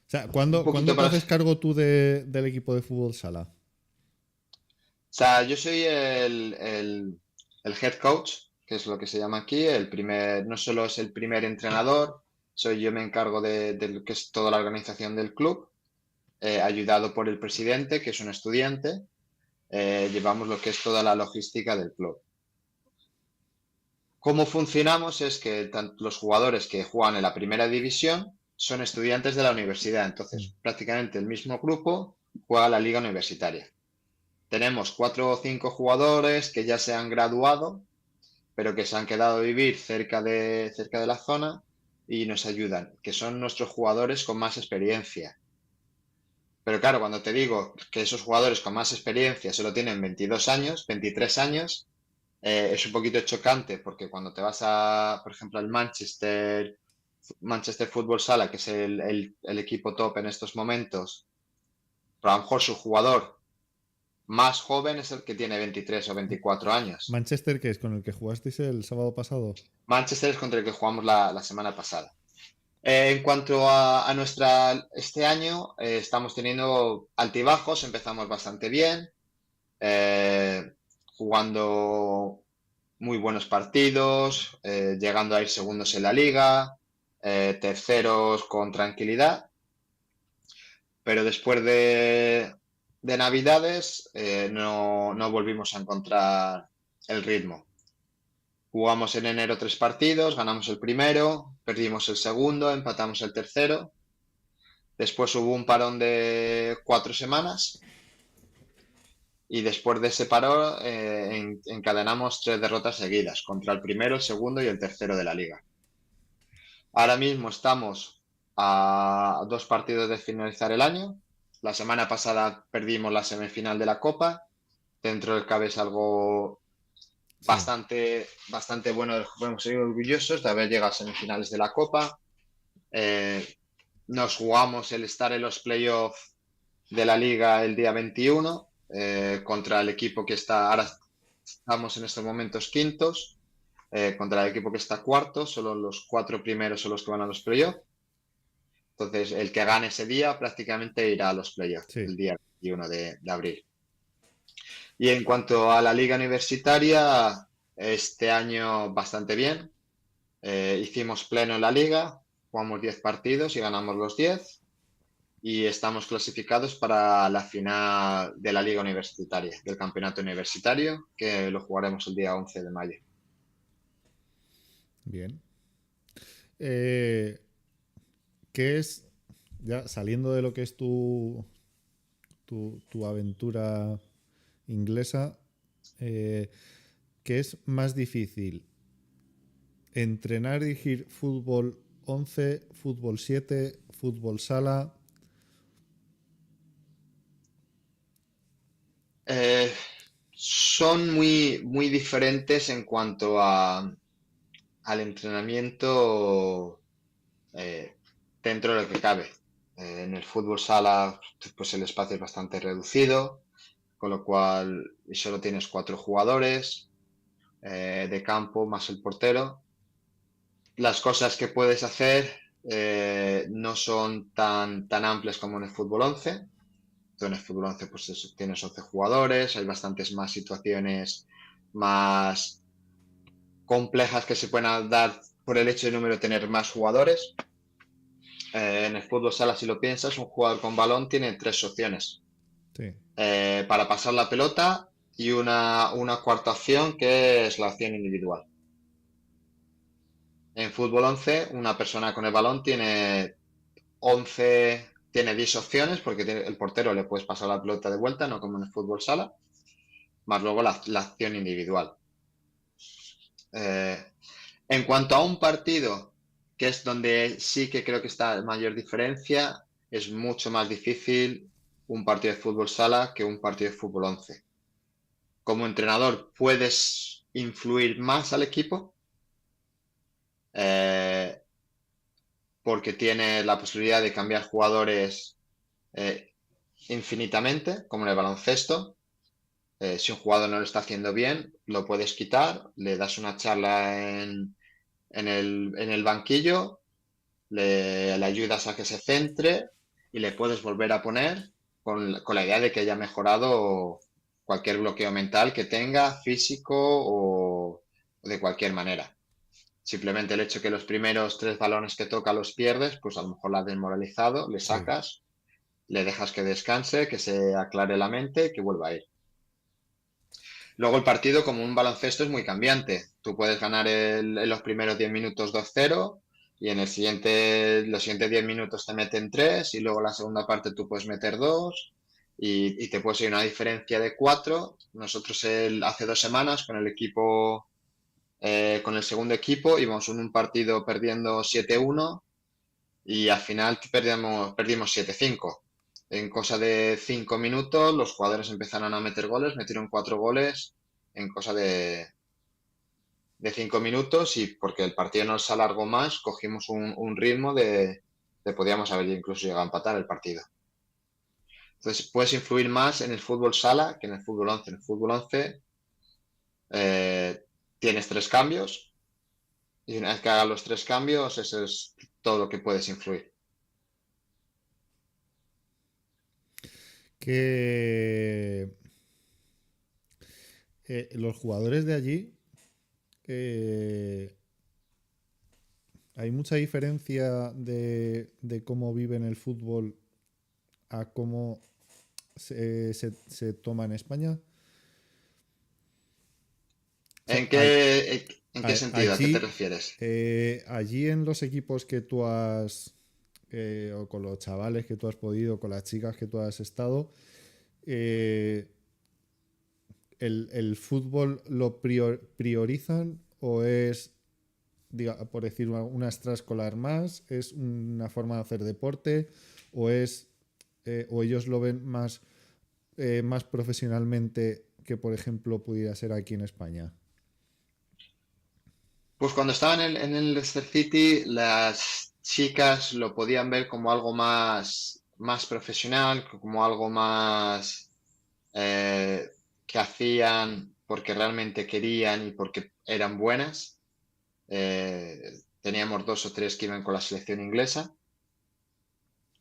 sea, un ¿cuándo poquito te para... haces cargo tú del equipo de fútbol sala? O sea, yo soy el head coach. que es lo que se llama aquí. No solo es el primer entrenador, yo me encargo de lo que es toda la organización del club, ayudado por el presidente, que es un estudiante. Llevamos lo que es toda la logística del club. Cómo funcionamos es que los jugadores que juegan en la primera división son estudiantes de la universidad, Mm. entonces prácticamente el mismo grupo juega la liga universitaria. Tenemos 4 o 5 jugadores que ya se han graduado, pero que se han quedado a vivir cerca de la zona y nos ayudan, que son nuestros jugadores con más experiencia. Pero claro, cuando te digo que esos jugadores con más experiencia solo tienen 22 años, 23 años, es un poquito chocante porque cuando te vas por ejemplo, al Manchester Football Sala, que es el equipo top en estos momentos, pero a lo mejor su jugador más joven es el que tiene 23 o 24 años. Manchester, que es con el que jugasteis el sábado pasado. Manchester es contra el que jugamos la semana pasada. En cuanto a este año, estamos teniendo altibajos, empezamos bastante bien, eh, jugando muy buenos partidos, llegando a ir segundos en la liga, terceros con tranquilidad, pero después de Navidades no volvimos a encontrar el ritmo. Jugamos en enero 3 partidos, ganamos el primero, perdimos el segundo, empatamos el tercero. Después hubo un parón de 4 semanas y después de ese parón encadenamos 3 derrotas seguidas contra el primero, el segundo y el tercero de la liga. Ahora mismo estamos a 2 partidos de finalizar el año. La semana pasada perdimos la semifinal de la Copa. Dentro del cabe es algo Sí. bastante bueno. Podemos ser orgullosos de haber llegado a semifinales de la Copa. Nos jugamos el estar en los playoffs de la liga el día 21 contra el equipo que ahora estamos en estos momentos quintos, contra el equipo que está cuarto, solo los 4 primeros son los que van a los playoffs. Entonces, el que gane ese día prácticamente irá a los playoffs Sí. el día 21 de abril. Y en cuanto a la liga universitaria, este año bastante bien. Hicimos pleno en la liga, jugamos 10 partidos y ganamos los 10 y estamos clasificados para la final de la liga universitaria, del campeonato universitario, que lo jugaremos el día 11 de mayo. Bien. ¿Qué es, ya saliendo de lo que es tu aventura inglesa, qué es más difícil? ¿Entrenar y dirigir fútbol 11, fútbol 7, fútbol sala? Son muy, muy diferentes en cuanto al entrenamiento dentro de lo que cabe. En el fútbol sala, pues el espacio es bastante reducido, con lo cual solo tienes 4 jugadores de campo más el portero. Las cosas que puedes hacer no son tan amplias como en el fútbol 11. Tú en el fútbol 11 pues tienes 11 jugadores, hay bastantes más situaciones más complejas que se pueden dar por el hecho de número de tener más jugadores. En el fútbol sala, si lo piensas, un jugador con balón tiene 3 opciones. Sí. Para pasar la pelota y una cuarta opción que es la opción individual. En fútbol 11, una persona con el balón tiene 10 opciones porque el portero le puedes pasar la pelota de vuelta, no como en el fútbol sala, más luego la acción individual. En cuanto a un partido, que es donde sí que creo que está la mayor diferencia, es mucho más difícil un partido de fútbol sala que un partido de fútbol 11. Como entrenador puedes influir más al equipo porque tienes la posibilidad de cambiar jugadores infinitamente, como en el baloncesto. Si un jugador no lo está haciendo bien, lo puedes quitar, le das una charla en el banquillo, le ayudas a que se centre y le puedes volver a poner con la idea de que haya mejorado cualquier bloqueo mental que tenga, físico de cualquier manera. Simplemente el hecho que los primeros 3 balones que toca los pierdes, pues a lo mejor la has desmoralizado, le Sí, sacas, le dejas que descanse, que se aclare la mente y que vuelva a ir. Luego el partido, como un baloncesto, es muy cambiante. Tú puedes ganar en los primeros 10 minutos 2-0 y en los siguientes 10 minutos te meten 3 y luego la segunda parte tú puedes meter 2 y te puedes ir una diferencia de 4. Nosotros hace 2 semanas con el segundo equipo íbamos en un partido perdiendo 7-1 y al final perdimos 7-5. En cosa de 5 minutos los jugadores empezaron a meter goles, metieron 4 goles en cosa de 5 minutos y porque el partido no se alargó más, cogimos un ritmo de podíamos haber incluso llegado a empatar el partido. Entonces puedes influir más en el fútbol sala que en el fútbol 11. En el fútbol 11 eh, tienes 3 cambios y una vez que hagas los 3 cambios, eso es todo lo que puedes influir. que los jugadores de allí, eh, hay mucha diferencia de cómo viven el fútbol a cómo se toma en España. O sea, ¿En qué sentido? ¿A qué te allí, refieres? allí en los equipos que tú has, o con los chavales que tú has podido, con las chicas que tú has estado, eh, el fútbol lo priorizan o es, por decir, una extraescolar más, es una forma de hacer deporte o es, o ellos lo ven más profesionalmente que, por ejemplo, pudiera ser aquí en España. Pues cuando estaba en el Leicester City, las chicas lo podían ver como algo más profesional, como algo más eh, que hacían porque realmente querían y porque eran buenas. Teníamos 2 o 3 que iban con la selección inglesa.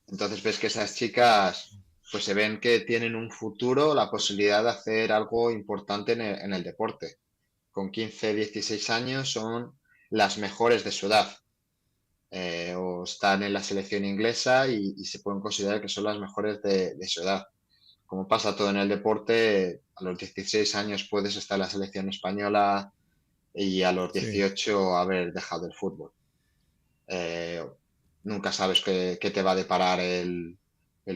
Entonces ves que esas chicas pues se ven que tienen un futuro, la posibilidad de hacer algo importante en el deporte. Con 15, 16 años son las mejores de su edad. O están en la selección inglesa y se pueden considerar que son las mejores de su edad. Como pasa todo en el deporte, a los 16 años puedes estar en la selección española y a los Sí, 18 haber dejado el fútbol. Eh, Nunca sabes qué te va a deparar el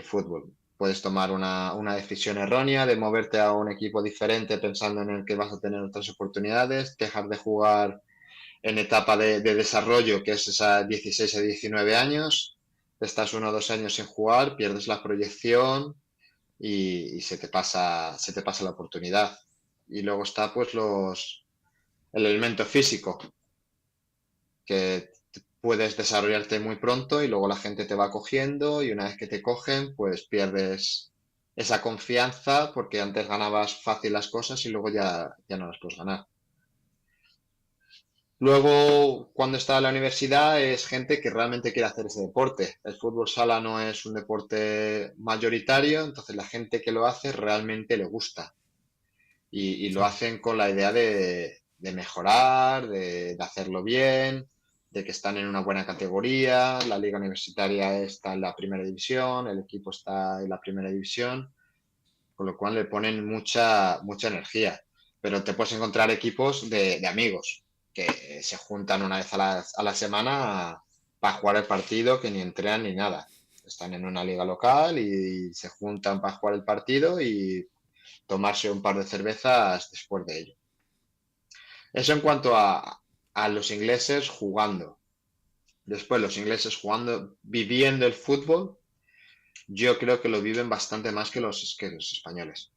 fútbol. Puedes tomar una decisión errónea de moverte a un equipo diferente pensando en el que vas a tener otras oportunidades, dejar de jugar en etapa de desarrollo, que es esa 16 a 19 años, estás 1 o 2 años sin jugar, pierdes la proyección y se te pasa la oportunidad. Y luego está pues el elemento físico, que puedes desarrollarte muy pronto y luego la gente te va cogiendo y una vez que te cogen, pues pierdes esa confianza porque antes ganabas fácil las cosas y luego ya no las puedes ganar. Luego, cuando está en la universidad, es gente que realmente quiere hacer ese deporte. El fútbol sala no es un deporte mayoritario, entonces la gente que lo hace realmente le gusta y lo sí, hacen con la idea de mejorar, de hacerlo bien, de que están en una buena categoría, la liga universitaria está en la primera división, el equipo está en la primera división, con lo cual le ponen mucha energía. Pero te puedes encontrar equipos de amigos que se juntan una vez a la semana para jugar el partido, que ni entrenan ni nada. Están en una liga local y se juntan para jugar el partido y tomarse un par de cervezas después de ello. Eso en cuanto a los ingleses jugando. Después los ingleses jugando, viviendo el fútbol, yo creo que lo viven bastante más que los españoles.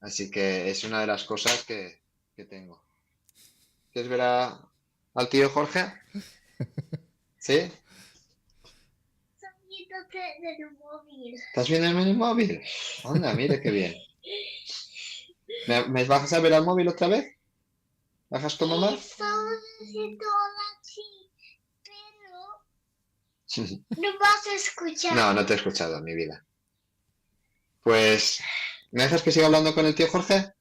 Así que es una de las cosas que tengo. ¿Quieres ver al tío Jorge? ¿Sí? ¿Estás viendo el menú móvil? Anda, mire qué bien. ¿Me bajas a ver al móvil otra vez? ¿Bajas con mamá? No vas a escuchar. No, no te he escuchado, mi vida. Pues, ¿me dejas que siga hablando con el tío Jorge?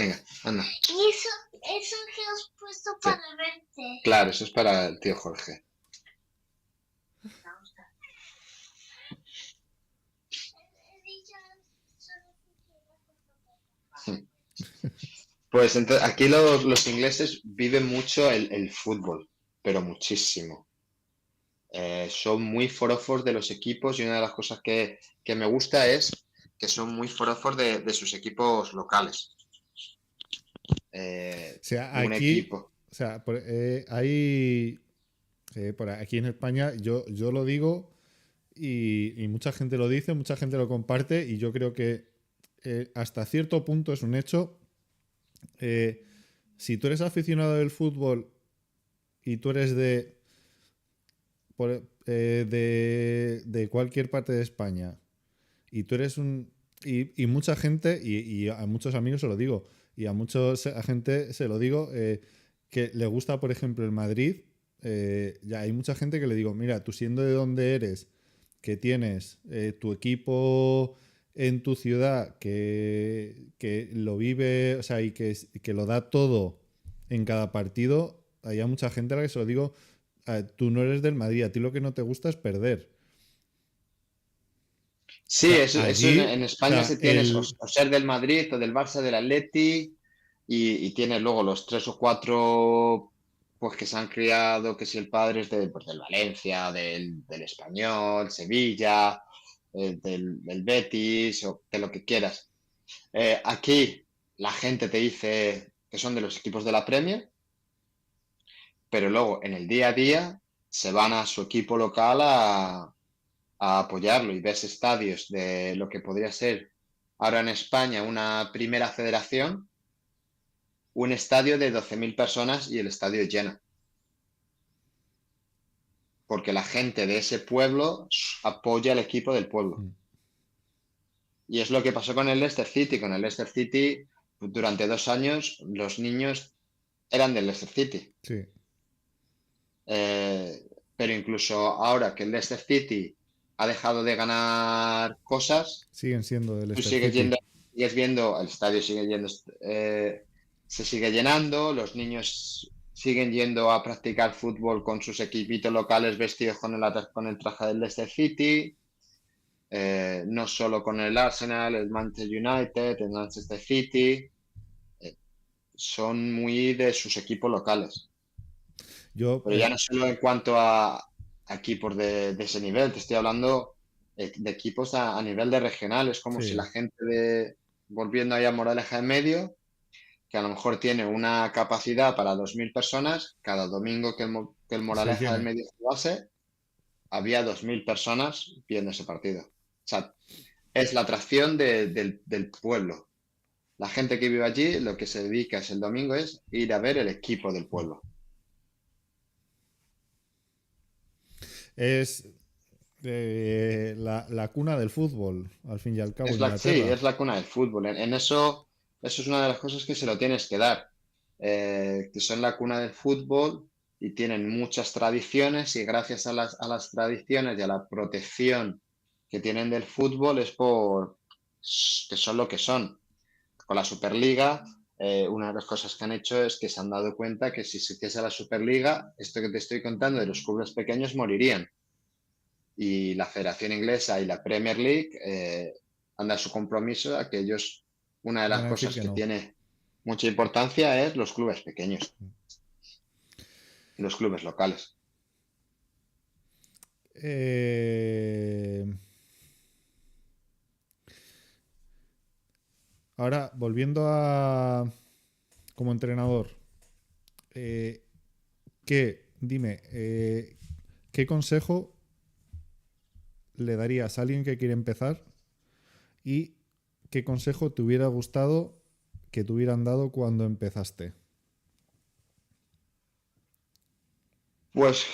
Venga, anda. ¿Y eso que has puesto Sí. para verte? Claro, eso es para el tío Jorge. Pues entonces, aquí los ingleses viven mucho el fútbol, pero muchísimo. Son muy forofos de los equipos y una de las cosas que me gusta es que son muy forofos de sus equipos locales. O sea, Un aquí, equipo. o sea, hay, por aquí en España, yo lo digo y mucha gente lo dice, mucha gente lo comparte y yo creo que hasta cierto punto es un hecho. Si tú eres aficionado del fútbol y tú eres de cualquier parte de España y tú eres un... Y mucha gente, y a muchos amigos se lo digo, y a mucha gente se lo digo, que le gusta, por ejemplo, el Madrid, ya hay mucha gente que le digo, mira, tú siendo de donde eres, que tienes tu equipo en tu ciudad, que lo vive, o sea, y que lo da todo en cada partido, hay mucha gente a la que se lo digo, tú no eres del Madrid, a ti lo que no te gusta es perder. O Sí, sea, eso en allí, o España sea, se tienes o ser del Madrid o del Barça, del Atleti y tienes luego los tres o cuatro pues que se han criado, que si el padre es pues, del Valencia, del Español, Sevilla, del Betis o de lo que quieras. Aquí la gente te dice que son de los equipos de la Premier, pero luego en el día a día se van a su equipo local a apoyarlo y ves estadios de lo que podría ser ahora en España una primera federación, un estadio de 12.000 personas y el estadio lleno. Porque la gente de ese pueblo apoya al equipo del pueblo. Y es lo que pasó con el Leicester City. Con el Leicester City, durante 2 años, los niños eran del Leicester City. sí. Pero incluso ahora que el Leicester City ha dejado de ganar cosas, Siguen siendo del tú Leicester sigues City. yendo, sigues viendo, el estadio sigue yendo, se sigue llenando, los niños siguen yendo a practicar fútbol con sus equipitos locales vestidos con el traje del Leicester City, no solo con el Arsenal, el Manchester United, el Manchester City, son muy de sus equipos locales. Yo, Pero ya no solo en cuanto a equipos de ese nivel, te estoy hablando de equipos a nivel de regional. Es como si la sí, gente volviendo ahí a Moraleja en medio, que a lo mejor tiene una capacidad para 2.000 personas, cada domingo que el se Moraleja del llene. medio jugase, había 2.000 personas viendo ese partido. O sea, es la atracción del pueblo. La gente que vive allí, lo que se dedica es el domingo es ir a ver el equipo del pueblo. Es la cuna del fútbol, al fin y al cabo, Sí, Inglaterra. es la cuna del fútbol. En eso es una de las cosas que se lo tienes que dar. Que son la cuna del fútbol y tienen muchas tradiciones y gracias a las tradiciones y a la protección que tienen del fútbol es por que son lo que son. Con la Superliga, una de las cosas que han hecho es que se han dado cuenta que si se hiciese la Superliga, esto que te estoy contando de los clubes pequeños morirían y la Federación Inglesa y la Premier League han dado su compromiso a que ellos, una de las Van a decir cosas que que no. tiene mucha importancia es los clubes pequeños, los clubes locales. Eh, ahora, volviendo a como entrenador, eh, dime, ¿qué consejo le darías a alguien que quiere empezar y qué consejo te hubiera gustado que te hubieran dado cuando empezaste? Pues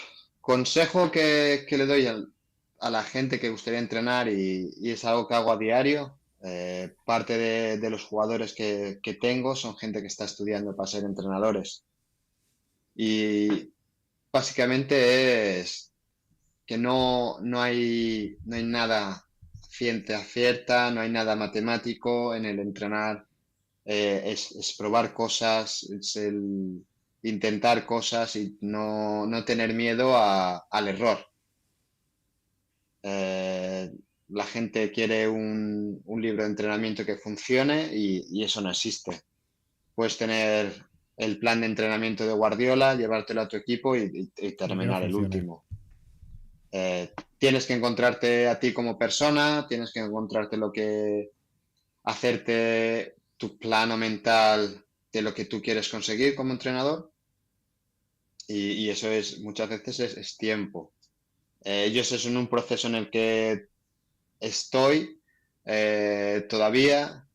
consejo que le doy a la gente que gustaría entrenar y es algo que hago a diario. Parte de los jugadores que tengo son gente que está estudiando para ser entrenadores. Y básicamente es que no hay nada ciencia cierta, no hay nada matemático en el entrenar es probar cosas, es el intentar cosas y no tener miedo al error. Eh, la gente quiere un libro de entrenamiento que funcione y eso no existe. Puedes tener el plan de entrenamiento de Guardiola, llevártelo a tu equipo y Y que no terminar el funcione. último. Tienes que encontrarte a ti como persona, tienes que encontrarte hacerte tu plano mental de lo que tú quieres conseguir como entrenador y eso es muchas veces es tiempo. Ellos es en un proceso en el que estoy todavía,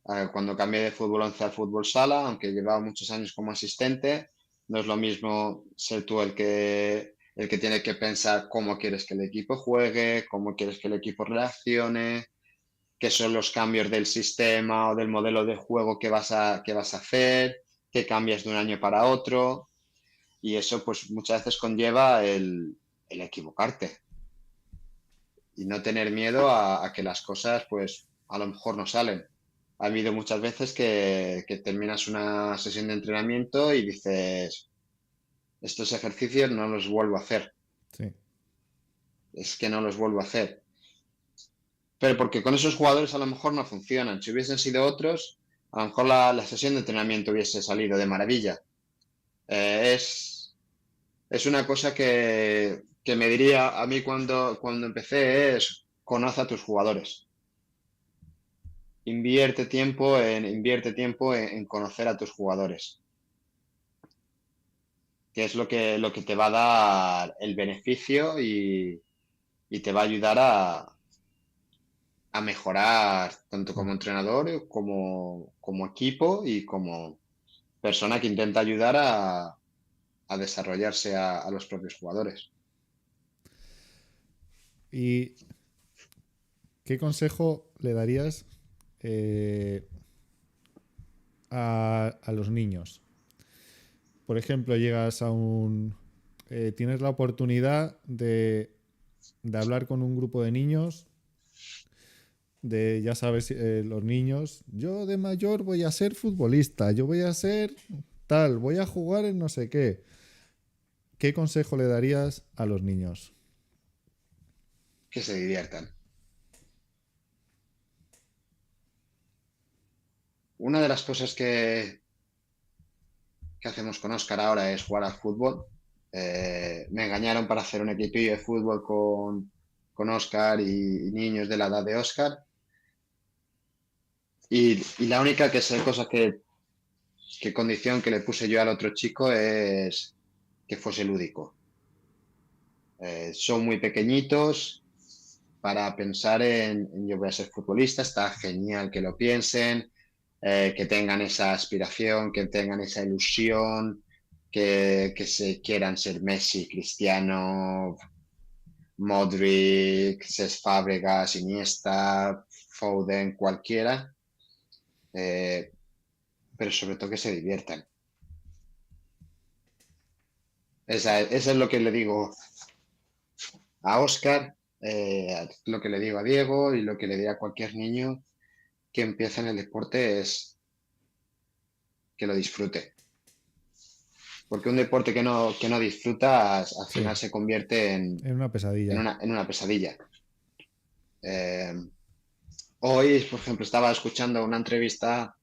cuando cambié de fútbol 11 al fútbol sala, aunque llevaba muchos años como asistente, no es lo mismo ser tú el que tiene que pensar cómo quieres que el equipo juegue, cómo quieres que el equipo reaccione, qué son los cambios del sistema o del modelo de juego que vas a hacer, qué cambias de un año para otro. Y eso pues muchas veces conlleva el equivocarte y no tener miedo a que las cosas pues a lo mejor no salen. Ha habido muchas veces que terminas una sesión de entrenamiento y dices, estos ejercicios no los vuelvo a hacer, Sí. es que no los vuelvo a hacer. Pero porque con esos jugadores a lo mejor no funcionan. Si hubiesen sido otros, a lo mejor la sesión de entrenamiento hubiese salido de maravilla. Es una cosa que me diría a mí cuando empecé es, conoce a tus jugadores. Invierte tiempo en conocer a tus jugadores, que es lo que te va a dar el beneficio y te va a ayudar a mejorar tanto como entrenador como equipo y como persona que intenta ayudar a desarrollarse a los propios jugadores. ¿Y qué consejo le darías eh, a los niños? Por ejemplo, llegas a tienes la oportunidad de hablar con un grupo de niños, ya sabes, los niños, yo de mayor voy a ser futbolista, yo voy a ser tal, voy a jugar en no sé qué. ¿Qué consejo le darías a los niños? Que se diviertan. Una de las cosas que hacemos con Oscar ahora es jugar al fútbol. Me engañaron para hacer un equipillo de fútbol con Oscar y niños de la edad de Oscar. Y la única cosa que condición que le puse yo al otro chico es que fuese lúdico. Son muy pequeñitos para pensar en yo voy a ser futbolista, está genial que lo piensen, que tengan esa aspiración, que tengan esa ilusión, que se quieran ser Messi, Cristiano, Modric, Cesc Fábregas, Iniesta, Foden, cualquiera, eh, pero sobre todo que se diviertan. Esa es lo que le digo a Oscar, lo que le digo a Diego y lo que le digo a cualquier niño que empiece en el deporte es que lo disfrute. Porque un deporte que no disfrutas al Sí, final se convierte en una en pesadilla. una pesadilla. Eh, Hoy, por ejemplo, estaba escuchando una entrevista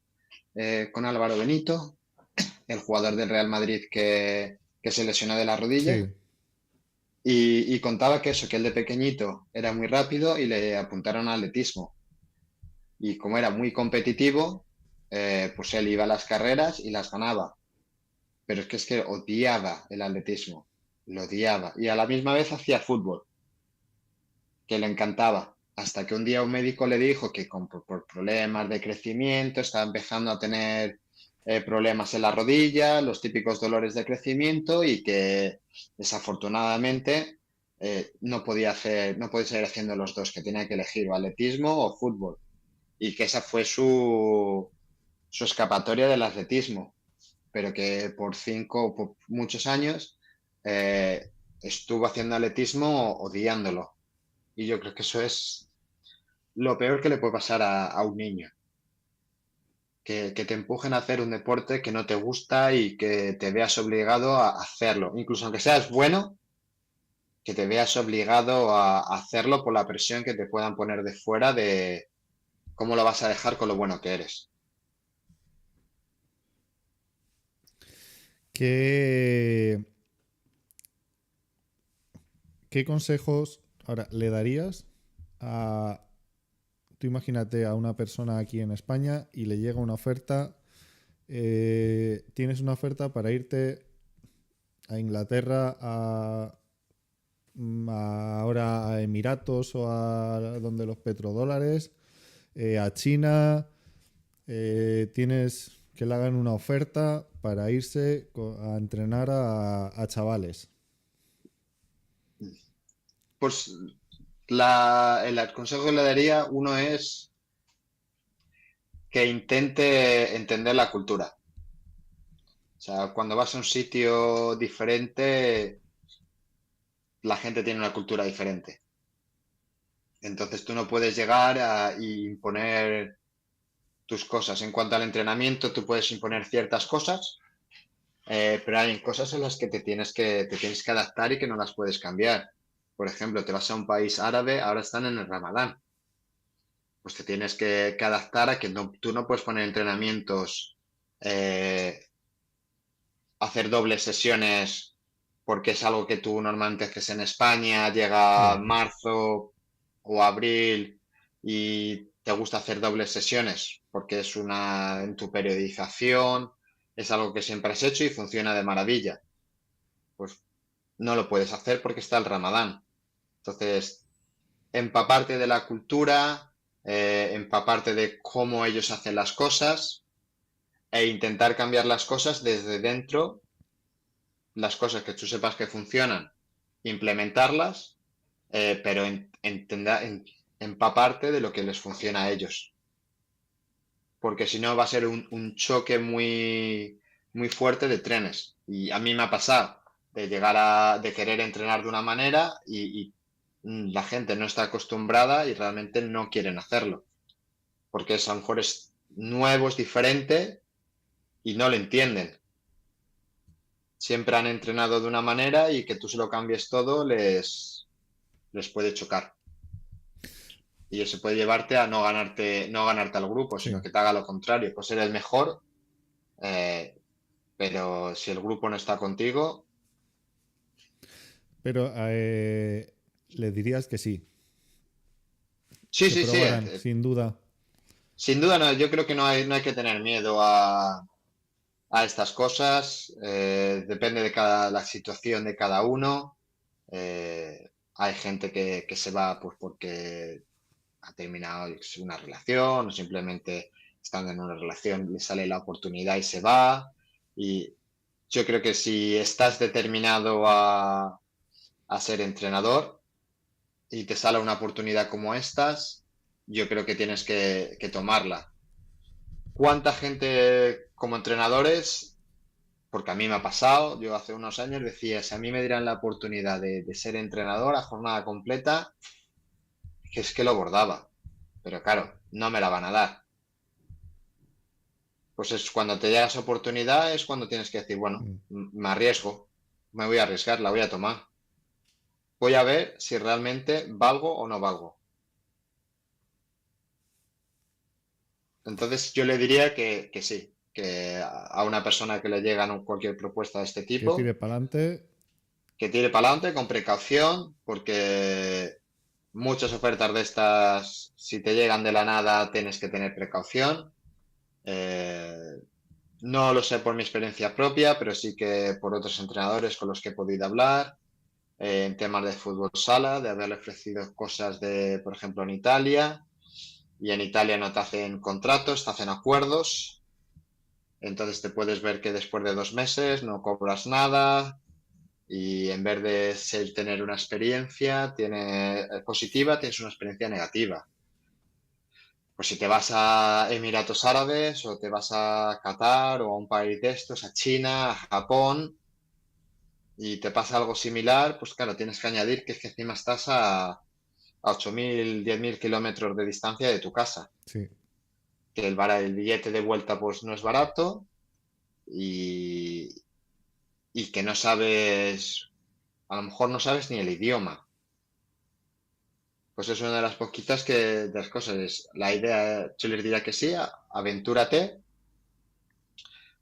con Álvaro Benito, el jugador del Real Madrid que se lesionó de la rodilla, Sí, y contaba que él de pequeñito era muy rápido y le apuntaron al atletismo. Y como era muy competitivo, pues él iba a las carreras y las ganaba. Pero es que odiaba el atletismo, lo odiaba. Y a la misma vez hacía fútbol, que le encantaba. Hasta que un día un médico le dijo que por problemas de crecimiento estaba empezando a tener problemas en la rodilla, los típicos dolores de crecimiento y que desafortunadamente no podía seguir haciendo los dos, que tenía que elegir o atletismo o fútbol. Y que esa fue su escapatoria del atletismo, pero que por muchos años estuvo haciendo atletismo odiándolo. Y yo creo que eso es lo peor que le puede pasar a un niño. que te empujen a hacer un deporte que no te gusta y que te veas obligado a hacerlo. Incluso aunque seas bueno, que te veas obligado a hacerlo por la presión que te puedan poner de fuera de cómo lo vas a dejar con lo bueno que eres. ¿Qué, qué consejos ahora le darías a... Tú imagínate a una persona aquí en España y le llega una oferta, tienes una oferta para irte a Inglaterra, ahora a Emiratos o a donde los petrodólares, a China, tienes que le hagan una oferta para irse a entrenar a chavales. Pues el consejo que le daría, uno es que intente entender la cultura. O sea, cuando vas a un sitio diferente, la gente tiene una cultura diferente. Entonces tú no puedes llegar a imponer tus cosas. En cuanto al entrenamiento, tú puedes imponer ciertas cosas, pero hay cosas en las que te tienes que adaptar y que no las puedes cambiar. Por ejemplo, te vas a un país árabe, ahora están en el Ramadán. Pues te tienes que adaptar a que tú no puedes poner entrenamientos, eh, hacer dobles sesiones, porque es algo que tú normalmente haces en España, llega Sí, marzo o abril y te gusta hacer dobles sesiones, porque es en tu periodización, es algo que siempre has hecho y funciona de maravilla. Pues no lo puedes hacer porque está el Ramadán. Entonces, empaparte de la cultura, empaparte de cómo ellos hacen las cosas e intentar cambiar las cosas desde dentro, las cosas que tú sepas que funcionan, implementarlas, pero empaparte de lo que les funciona a ellos. Porque si no va a ser un choque muy, muy fuerte de trenes. Y a mí me ha pasado de de querer entrenar de una manera y la gente no está acostumbrada y realmente no quieren hacerlo. Porque a lo mejor es nuevo, es diferente y no lo entienden. Siempre han entrenado de una manera y que tú se lo cambies todo les puede chocar. Y eso puede llevarte a no ganarte al grupo, sino sí. que te haga lo contrario. Pues ser el mejor, eh, pero si el grupo no está contigo, Pero le dirías que sí, sí, que sí, sí. probaran, sin duda. Sin duda, no, yo creo que no hay que tener miedo a estas cosas. Depende de la situación de cada uno. Hay gente que se va pues porque ha terminado una relación o simplemente estando en una relación le sale la oportunidad y se va. Y yo creo que si estás determinado a ser entrenador y te sale una oportunidad como estas, yo creo que tienes que tomarla. ¿Cuánta gente como entrenadores? Porque a mí me ha pasado, yo hace unos años decía, si a mí me dieran la oportunidad de ser entrenador a jornada completa, que es que lo bordaba. Pero claro, no me la van a dar. Pues es cuando te llega esa oportunidad, es cuando tienes que decir, bueno, Mm. me arriesgo, me voy a arriesgar, la voy a tomar. Voy a ver si realmente valgo o no valgo. Entonces yo le diría que sí, que a una persona que le llega cualquier propuesta de este Que tire tipo, para adelante. que tire para adelante con precaución, porque muchas ofertas de estas, si te llegan de la nada, tienes que tener precaución. Eh, no lo sé por mi experiencia propia, pero sí que por otros entrenadores con los que he podido hablar, en temas de fútbol sala, de haberle ofrecido cosas por ejemplo, en Italia, y en Italia no te hacen contratos, te hacen acuerdos, entonces te puedes ver que después de 2 meses no cobras nada y en vez de tener una experiencia positiva, tienes una experiencia negativa. Pues si te vas a Emiratos Árabes o te vas a Qatar o a un país de estos, a China, a Japón, y te pasa algo similar, pues claro, tienes que añadir que es que encima estás a 8.000, 10.000 kilómetros de distancia de tu casa. Sí. que el billete de vuelta pues no es barato y que no sabes, a lo mejor no sabes ni el idioma. Pues es una de las poquitas de las cosas. La idea, yo les diría que sí, aventúrate,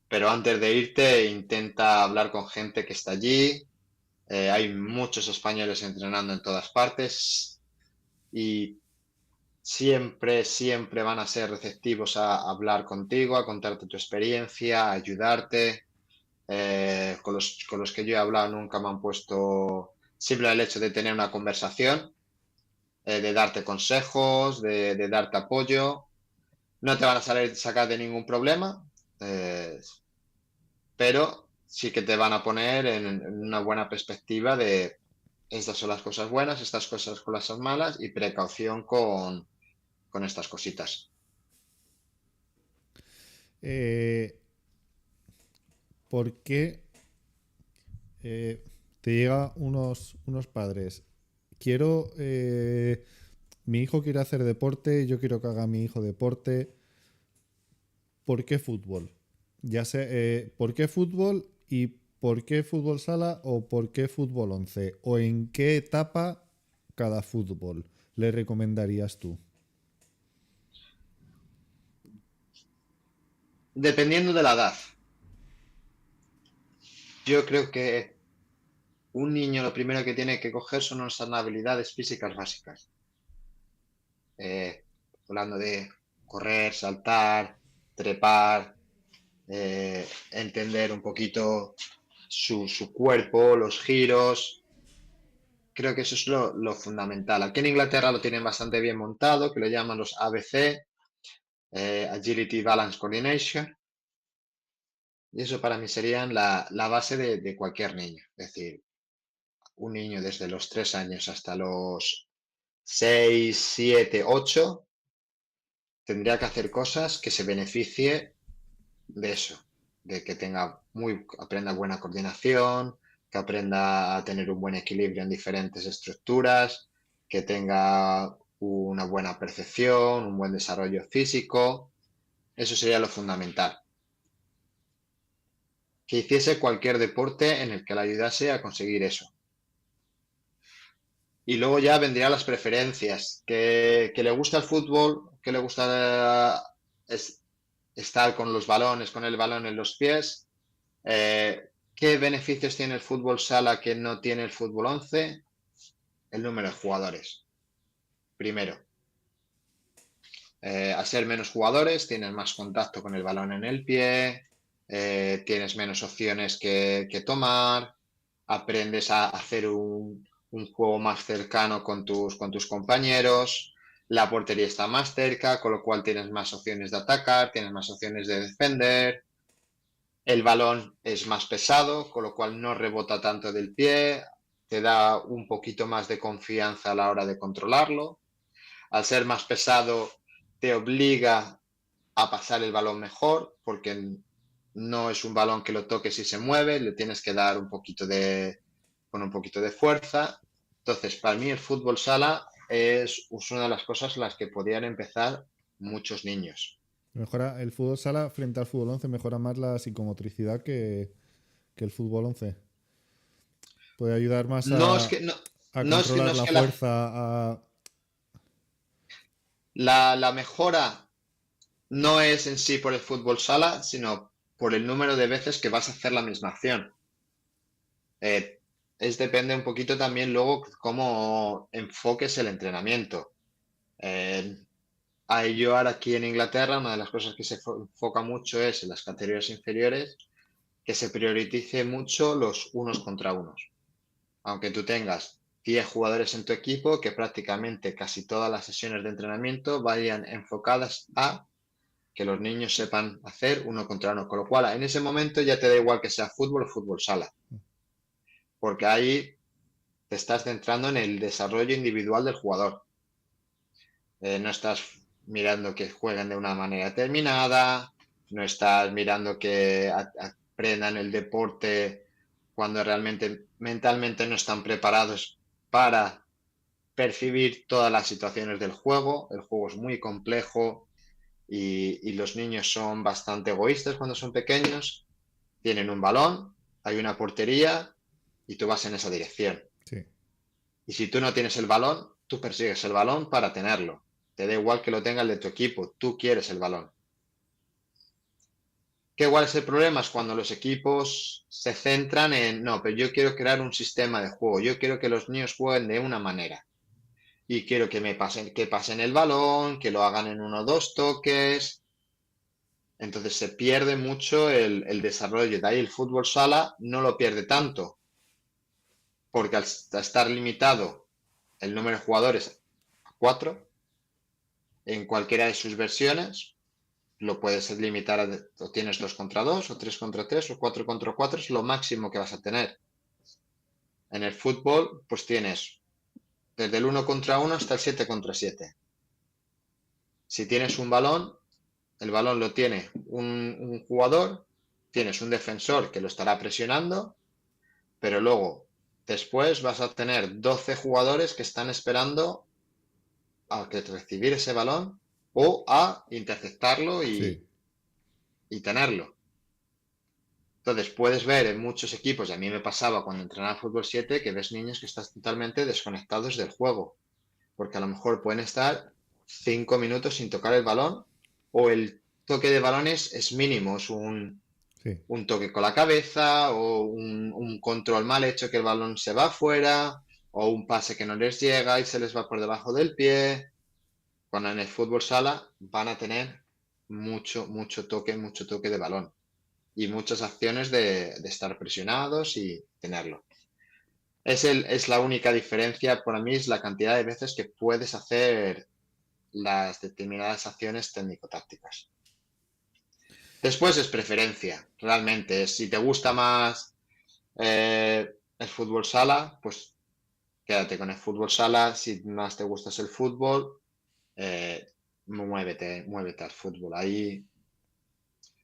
pero antes de irte intenta hablar con gente que está allí. Hay muchos españoles entrenando en todas partes y siempre van a ser receptivos a hablar contigo, a contarte tu experiencia, a ayudarte. Con los que yo he hablado nunca me han puesto simple el hecho de tener una conversación, de darte consejos, de darte apoyo. No te van a sacar de ningún problema, eh, pero sí que te van a poner en una buena perspectiva de estas son las cosas buenas, estas cosas son las malas y precaución con estas cositas. Eh, ¿Por qué te llega unos padres? Quiero, mi hijo quiere hacer deporte, yo quiero que haga mi hijo deporte. ¿Por qué fútbol? Ya sé, ¿por qué fútbol y por qué fútbol sala o por qué fútbol 11? ¿O en qué etapa cada fútbol le recomendarías tú? Dependiendo de la edad, yo creo que un niño lo primero que tiene que coger son unas habilidades físicas básicas. Hablando de correr, saltar, trepar, entender un poquito su cuerpo, los giros. Creo que eso es lo fundamental. Aquí en Inglaterra lo tienen bastante bien montado, que lo llaman los ABC, Agility Balance Coordination. Y eso para mí serían la base de cualquier niño. Es decir, un niño desde los 3 años hasta los 6, 7, 8 tendría que hacer cosas que se beneficie de eso, de que aprenda buena coordinación, que aprenda a tener un buen equilibrio en diferentes estructuras, que tenga una buena percepción, un buen desarrollo físico. Eso sería lo fundamental. Que hiciese cualquier deporte en el que le ayudase a conseguir eso. Y luego ya vendrían las preferencias, que le gusta el fútbol, que le gusta estar con los balones, con el balón en los pies. ¿Qué beneficios tiene el fútbol sala que no tiene el fútbol 11? El número de jugadores. Primero, al ser menos jugadores, tienes más contacto con el balón en el pie, tienes menos opciones que tomar, aprendes a hacer un juego más cercano con tus compañeros, la portería está más cerca, con lo cual tienes más opciones de atacar, tienes más opciones de defender, el balón es más pesado, con lo cual no rebota tanto del pie, te da un poquito más de confianza a la hora de controlarlo. Al ser más pesado, te obliga a pasar el balón mejor, porque no es un balón que lo toques y se mueve, le tienes que dar con un poquito de fuerza. Entonces, para mí el fútbol sala es una de las cosas en las que podrían empezar muchos niños. Mejora el fútbol sala frente al fútbol 11, mejora más la psicomotricidad que el fútbol 11. Puede ayudar más No es que, no, a no es que, no controlar es la que fuerza. la mejora no es en sí por el fútbol sala, sino por el número de veces que vas a hacer la misma acción. Depende un poquito también luego cómo enfoques el entrenamiento. Eh, yo ahora aquí en Inglaterra, una de las cosas que se enfoca mucho es en las categorías inferiores, que se priorice mucho los unos contra unos. Aunque tú tengas 10 jugadores en tu equipo, que prácticamente casi todas las sesiones de entrenamiento vayan enfocadas a que los niños sepan hacer uno contra uno. Con lo cual, en ese momento ya te da igual que sea fútbol o fútbol sala, porque ahí te estás centrando en el desarrollo individual del jugador. No estás mirando que jueguen de una manera determinada, no estás mirando que aprendan el deporte cuando realmente mentalmente no están preparados para percibir todas las situaciones del juego. El juego es muy complejo, y los niños son bastante egoístas cuando son pequeños, tienen un balón, hay una portería y tú vas en esa dirección. Sí, Y si tú no tienes el balón, tú persigues el balón para tenerlo. Te da igual que lo tenga el de tu equipo, tú quieres el balón. ¿Qué igual es el problema? Es cuando los equipos se centran en, no, pero yo quiero crear un sistema de juego, yo quiero que los niños jueguen de una manera y quiero que pasen el balón, que lo hagan en 1 o 2 toques. Entonces se pierde mucho el desarrollo. De ahí el fútbol sala no lo pierde tanto, porque al estar limitado el número de jugadores a 4, en cualquiera de sus versiones, lo puedes limitar o tienes 2 contra 2, o 3 contra 3, o 4 contra 4, es lo máximo que vas a tener. En el fútbol, pues tienes desde el 1 contra 1 hasta el 7 contra 7. Si tienes un balón, el balón lo tiene un jugador, tienes un defensor que lo estará presionando, pero luego, después vas a tener 12 jugadores que están esperando a que recibir ese balón o a interceptarlo sí, y tenerlo. Entonces puedes ver en muchos equipos, y a mí me pasaba cuando entrenaba fútbol 7, que ves niños que están totalmente desconectados del juego, porque a lo mejor pueden estar 5 minutos sin tocar el balón o el toque de balones es mínimo, es sí. un toque con la cabeza o un control mal hecho que el balón se va afuera o un pase que no les llega y se les va por debajo del pie. Cuando en el fútbol sala van a tener mucho toque de balón y muchas acciones de estar presionados y tenerlo. Es la única diferencia para mí, es la cantidad de veces que puedes hacer las determinadas acciones técnico-tácticas. Después es preferencia, realmente. Si te gusta más el fútbol sala, pues quédate con el fútbol sala. Si más te gusta es el fútbol, muévete al fútbol. Ahí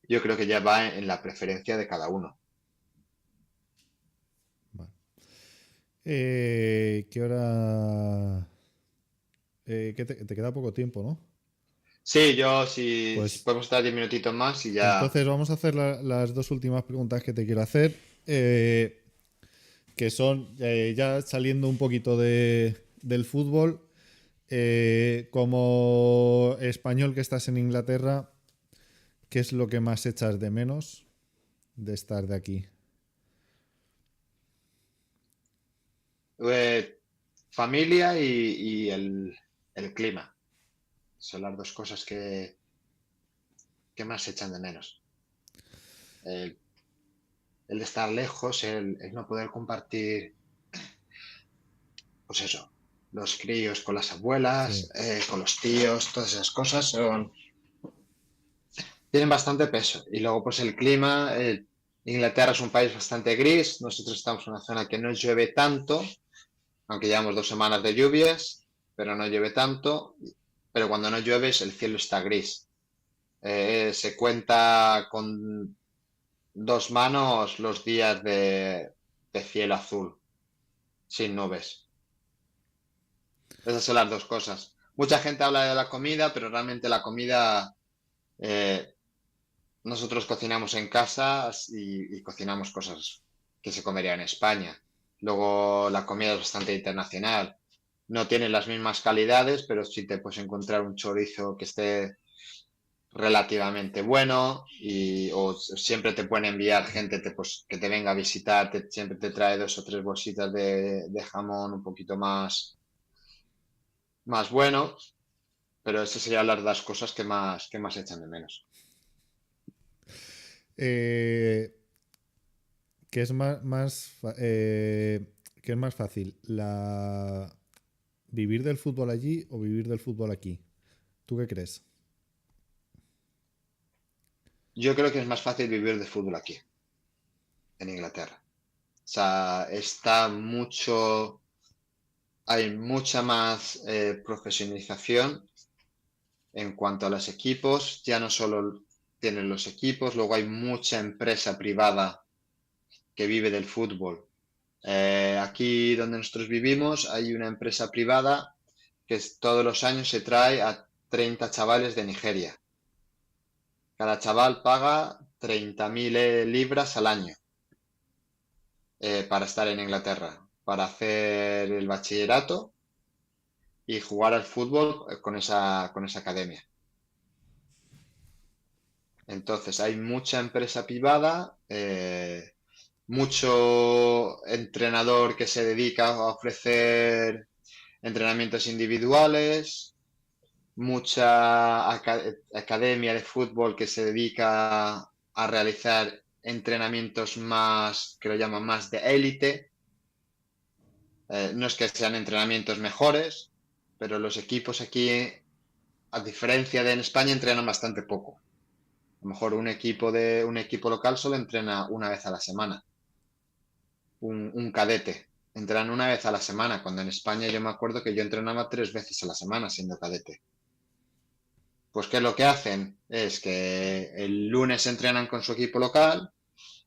yo creo que ya va en la preferencia de cada uno. Vale. ¿Qué hora? Que te queda poco tiempo, ¿no? Sí, si Pues podemos estar 10 minutitos más y ya. entonces vamos a hacer las dos últimas preguntas que te quiero hacer, que son ya saliendo un poquito del fútbol. Como español que estás en Inglaterra, ¿qué es lo que más echas de menos de estar de aquí? Familia y el clima. Son las dos cosas que más se echan de menos. El, el estar lejos, el no poder compartir, pues eso, los críos con las Sí, abuelas, con los tíos, todas esas cosas tienen bastante peso. Y luego, pues el clima, Inglaterra es un país bastante gris, nosotros estamos en una zona que no llueve tanto, aunque llevamos 2 semanas de lluvias, pero no llueve tanto, pero cuando no llueve el cielo está gris. Se cuenta con 2 manos los días de cielo azul, sin nubes. Esas son las dos cosas. Mucha gente habla de la comida, pero realmente la comida, eh, nosotros cocinamos en casa y cocinamos cosas que se comería en España. Luego la comida es bastante internacional. No tiene las mismas calidades, pero sí te puedes encontrar un chorizo que esté relativamente bueno o siempre te pueden enviar gente pues, que te venga a visitar, siempre te trae 2 o 3 bolsitas de jamón un poquito más bueno, pero esas serían las dos cosas que más echan de menos. Eh, ¿qué es qué es más fácil? ¿Vivir del fútbol allí o vivir del fútbol aquí? ¿Tú qué crees? Yo creo que es más fácil vivir de fútbol aquí, en Inglaterra. O sea, hay mucha más profesionalización en cuanto a los equipos. Ya no solo tienen los equipos, luego hay mucha empresa privada que vive del fútbol. Aquí donde nosotros vivimos hay una empresa privada que todos los años se trae a 30 chavales de Nigeria Cada chaval paga 30.000 libras al año para estar en Inglaterra, para hacer el bachillerato y jugar al fútbol con esa academia. Entonces, hay mucha empresa privada, mucho entrenador que se dedica a ofrecer entrenamientos individuales, mucha academia de fútbol que se dedica a realizar entrenamientos más, que lo llaman más de élite. No es que sean entrenamientos mejores, pero los equipos aquí, a diferencia de en España, entrenan bastante poco. A lo mejor un equipo local solo entrena una vez a la semana. Un cadete. Entrenan una vez a la semana, cuando en España yo me acuerdo que yo entrenaba 3 veces a la semana siendo cadete. Pues ¿qué es lo que hacen? Es que el lunes entrenan con su equipo local,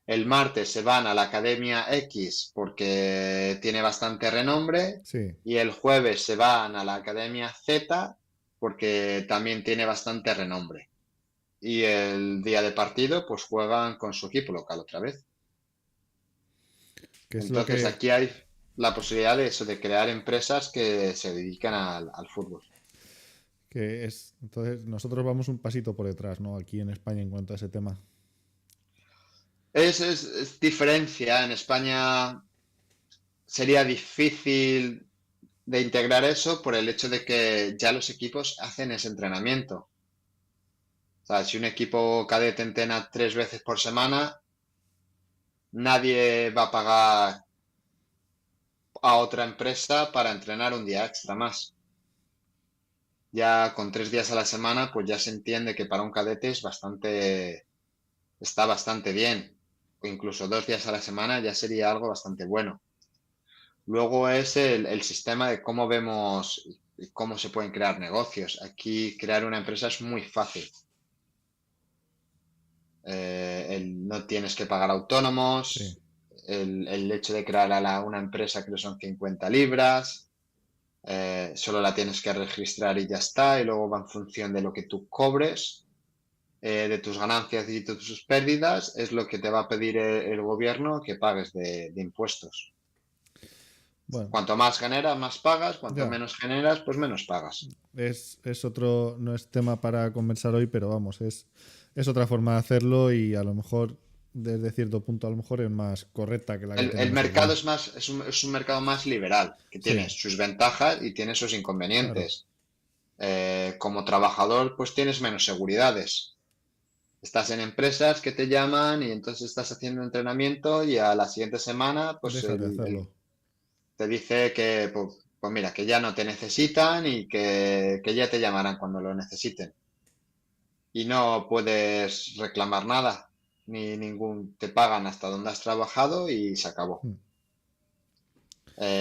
el martes se van a la Academia X porque tiene bastante renombre Sí. y el jueves se van a la Academia Z porque también tiene bastante renombre. Y el día de partido pues juegan con su equipo local otra vez. Que es lo Entonces que, aquí hay la posibilidad de eso, de crear empresas que se dedican al fútbol. que es. Entonces, nosotros vamos un pasito por detrás, ¿no? Aquí en España en cuanto a ese tema. Es diferencia. En España sería difícil de integrar eso por el hecho de que ya los equipos hacen ese entrenamiento. O sea, si un equipo cadete entrena 3 veces por semana, nadie va a pagar a otra empresa para entrenar un día extra más. Ya con 3 días a la semana, pues ya se entiende que para un cadete está bastante bien. O incluso 2 días a la semana ya sería algo bastante bueno. Luego es el sistema de cómo vemos y cómo se pueden crear negocios. Aquí crear una empresa es muy fácil. No tienes que pagar Sí. autónomos. El hecho de crear una empresa creo son 50 libras. Solo la tienes que registrar y ya está. Y luego va en función de lo que tú cobres, de tus ganancias y de tus pérdidas, es lo que te va a pedir el gobierno que pagues de impuestos. Bueno, Cuanto más generas, más pagas. Cuanto ya. menos generas, pues menos pagas. Es otro. No es tema para conversar hoy, pero vamos, es otra forma de hacerlo y a lo mejor, desde cierto punto, a lo mejor es más correcta que la que El tenemos mercado aquí. es un mercado más liberal, que tiene Sí, sus ventajas y tiene sus claro. inconvenientes. Como trabajador, pues tienes menos seguridades. Estás en empresas que te llaman y entonces estás haciendo entrenamiento y a la siguiente semana, pues Dejas de hacerlo. te dice que, pues mira, que ya no te necesitan y que ya te llamarán cuando lo necesiten. Y no puedes reclamar nada, te pagan hasta donde has trabajado y se acabó. Mm.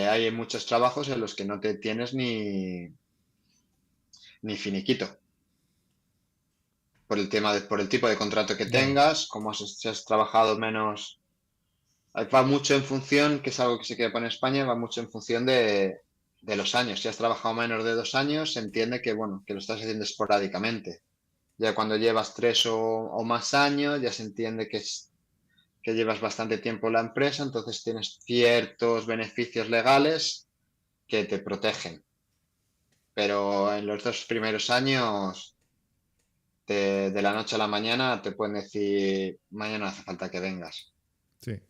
Hay muchos trabajos en los que no te tienes ni finiquito por el tipo de contrato que Ya. tengas, como si has trabajado menos. Va mucho en función, que es algo que se quiere poner en España, va mucho en función de los años. Si has trabajado menos de 2 años, se entiende que, bueno, que lo estás haciendo esporádicamente. Ya cuando llevas 3 o más años, ya se entiende que llevas bastante tiempo en la empresa, entonces tienes ciertos beneficios legales que te protegen. Pero en los 2 primeros años, de la noche a la mañana, te pueden decir, mañana no hace falta que vengas. Sí.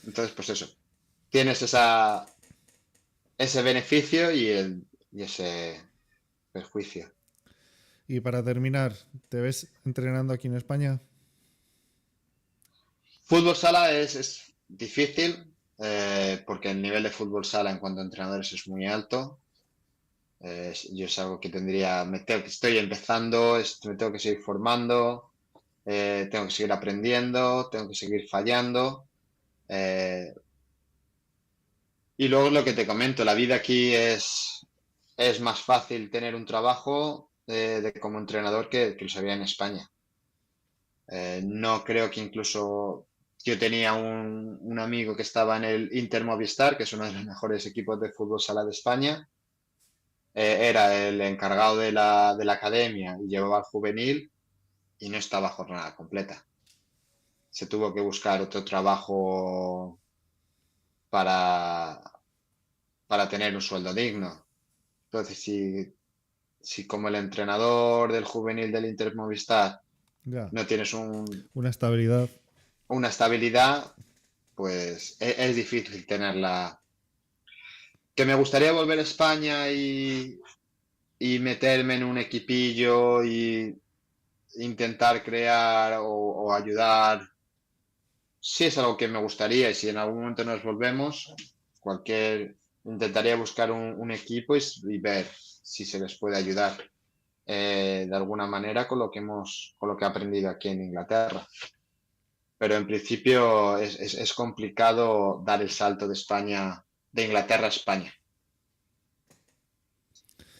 Entonces, pues eso, tienes ese beneficio y ese perjuicio. Y para terminar, ¿te ves entrenando aquí en España? Fútbol sala es difícil porque el nivel de fútbol sala en cuanto a entrenadores es muy alto. Yo es algo que estoy empezando, me tengo que seguir formando, tengo que seguir aprendiendo, tengo que seguir fallando. eh, y luego lo que te comento, la vida aquí es más fácil tener un trabajo como entrenador que lo sabía en España. No creo que incluso yo tenía un amigo que estaba en el Inter Movistar, que es uno de los mejores equipos de fútbol sala de España. Era el encargado de la academia y llevaba al juvenil y no estaba jornada completa. Se tuvo que buscar otro trabajo para, para tener un sueldo digno. Entonces, si como el entrenador del juvenil del Inter Movistar Ya, no tienes una estabilidad. una estabilidad, pues es difícil tenerla. Que me gustaría volver a España y meterme en un equipillo y intentar crear o ayudar. Sí es algo que me gustaría y si en algún momento nos volvemos, intentaría buscar un equipo y ver si se les puede ayudar de alguna manera con lo que he aprendido aquí en Inglaterra. Pero en principio es complicado dar el salto de España, de Inglaterra a España.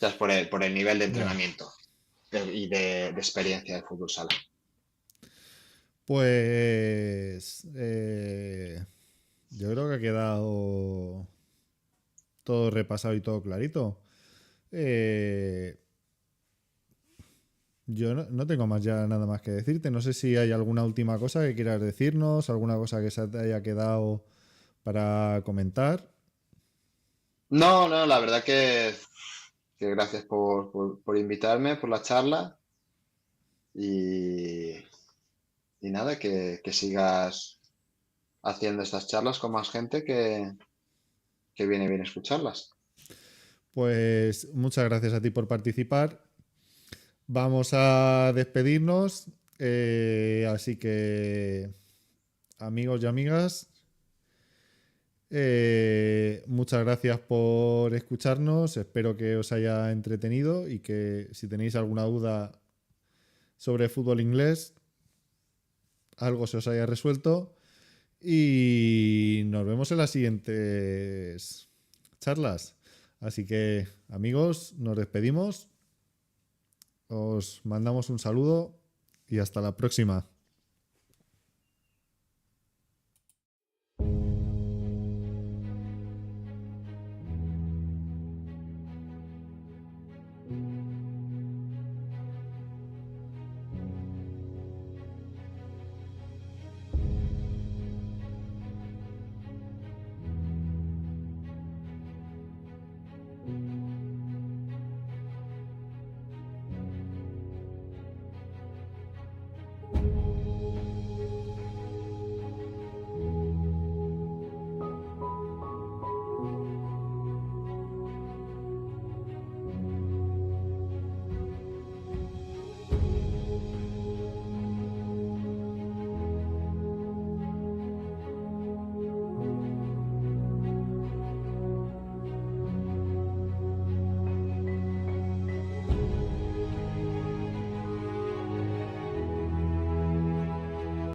Ya es por el nivel de Ya. entrenamiento y de experiencia de fútbol sala. Pues yo creo que ha quedado todo repasado y todo clarito. Eh, yo no tengo más ya nada más que decirte. No sé si hay alguna última cosa que quieras decirnos, alguna cosa que se te haya quedado para comentar. No, no, la verdad que gracias por invitarme, por la charla y, y nada, que sigas haciendo estas charlas con más gente que viene bien escucharlas. Pues muchas gracias a ti por participar. Vamos a despedirnos. Así que, amigos y amigas, muchas gracias por escucharnos. Espero que os haya entretenido y que si tenéis alguna duda sobre fútbol inglés, algo se os haya resuelto. Y nos vemos en las siguientes charlas. Así que, amigos, nos despedimos. Os mandamos un saludo y hasta la próxima.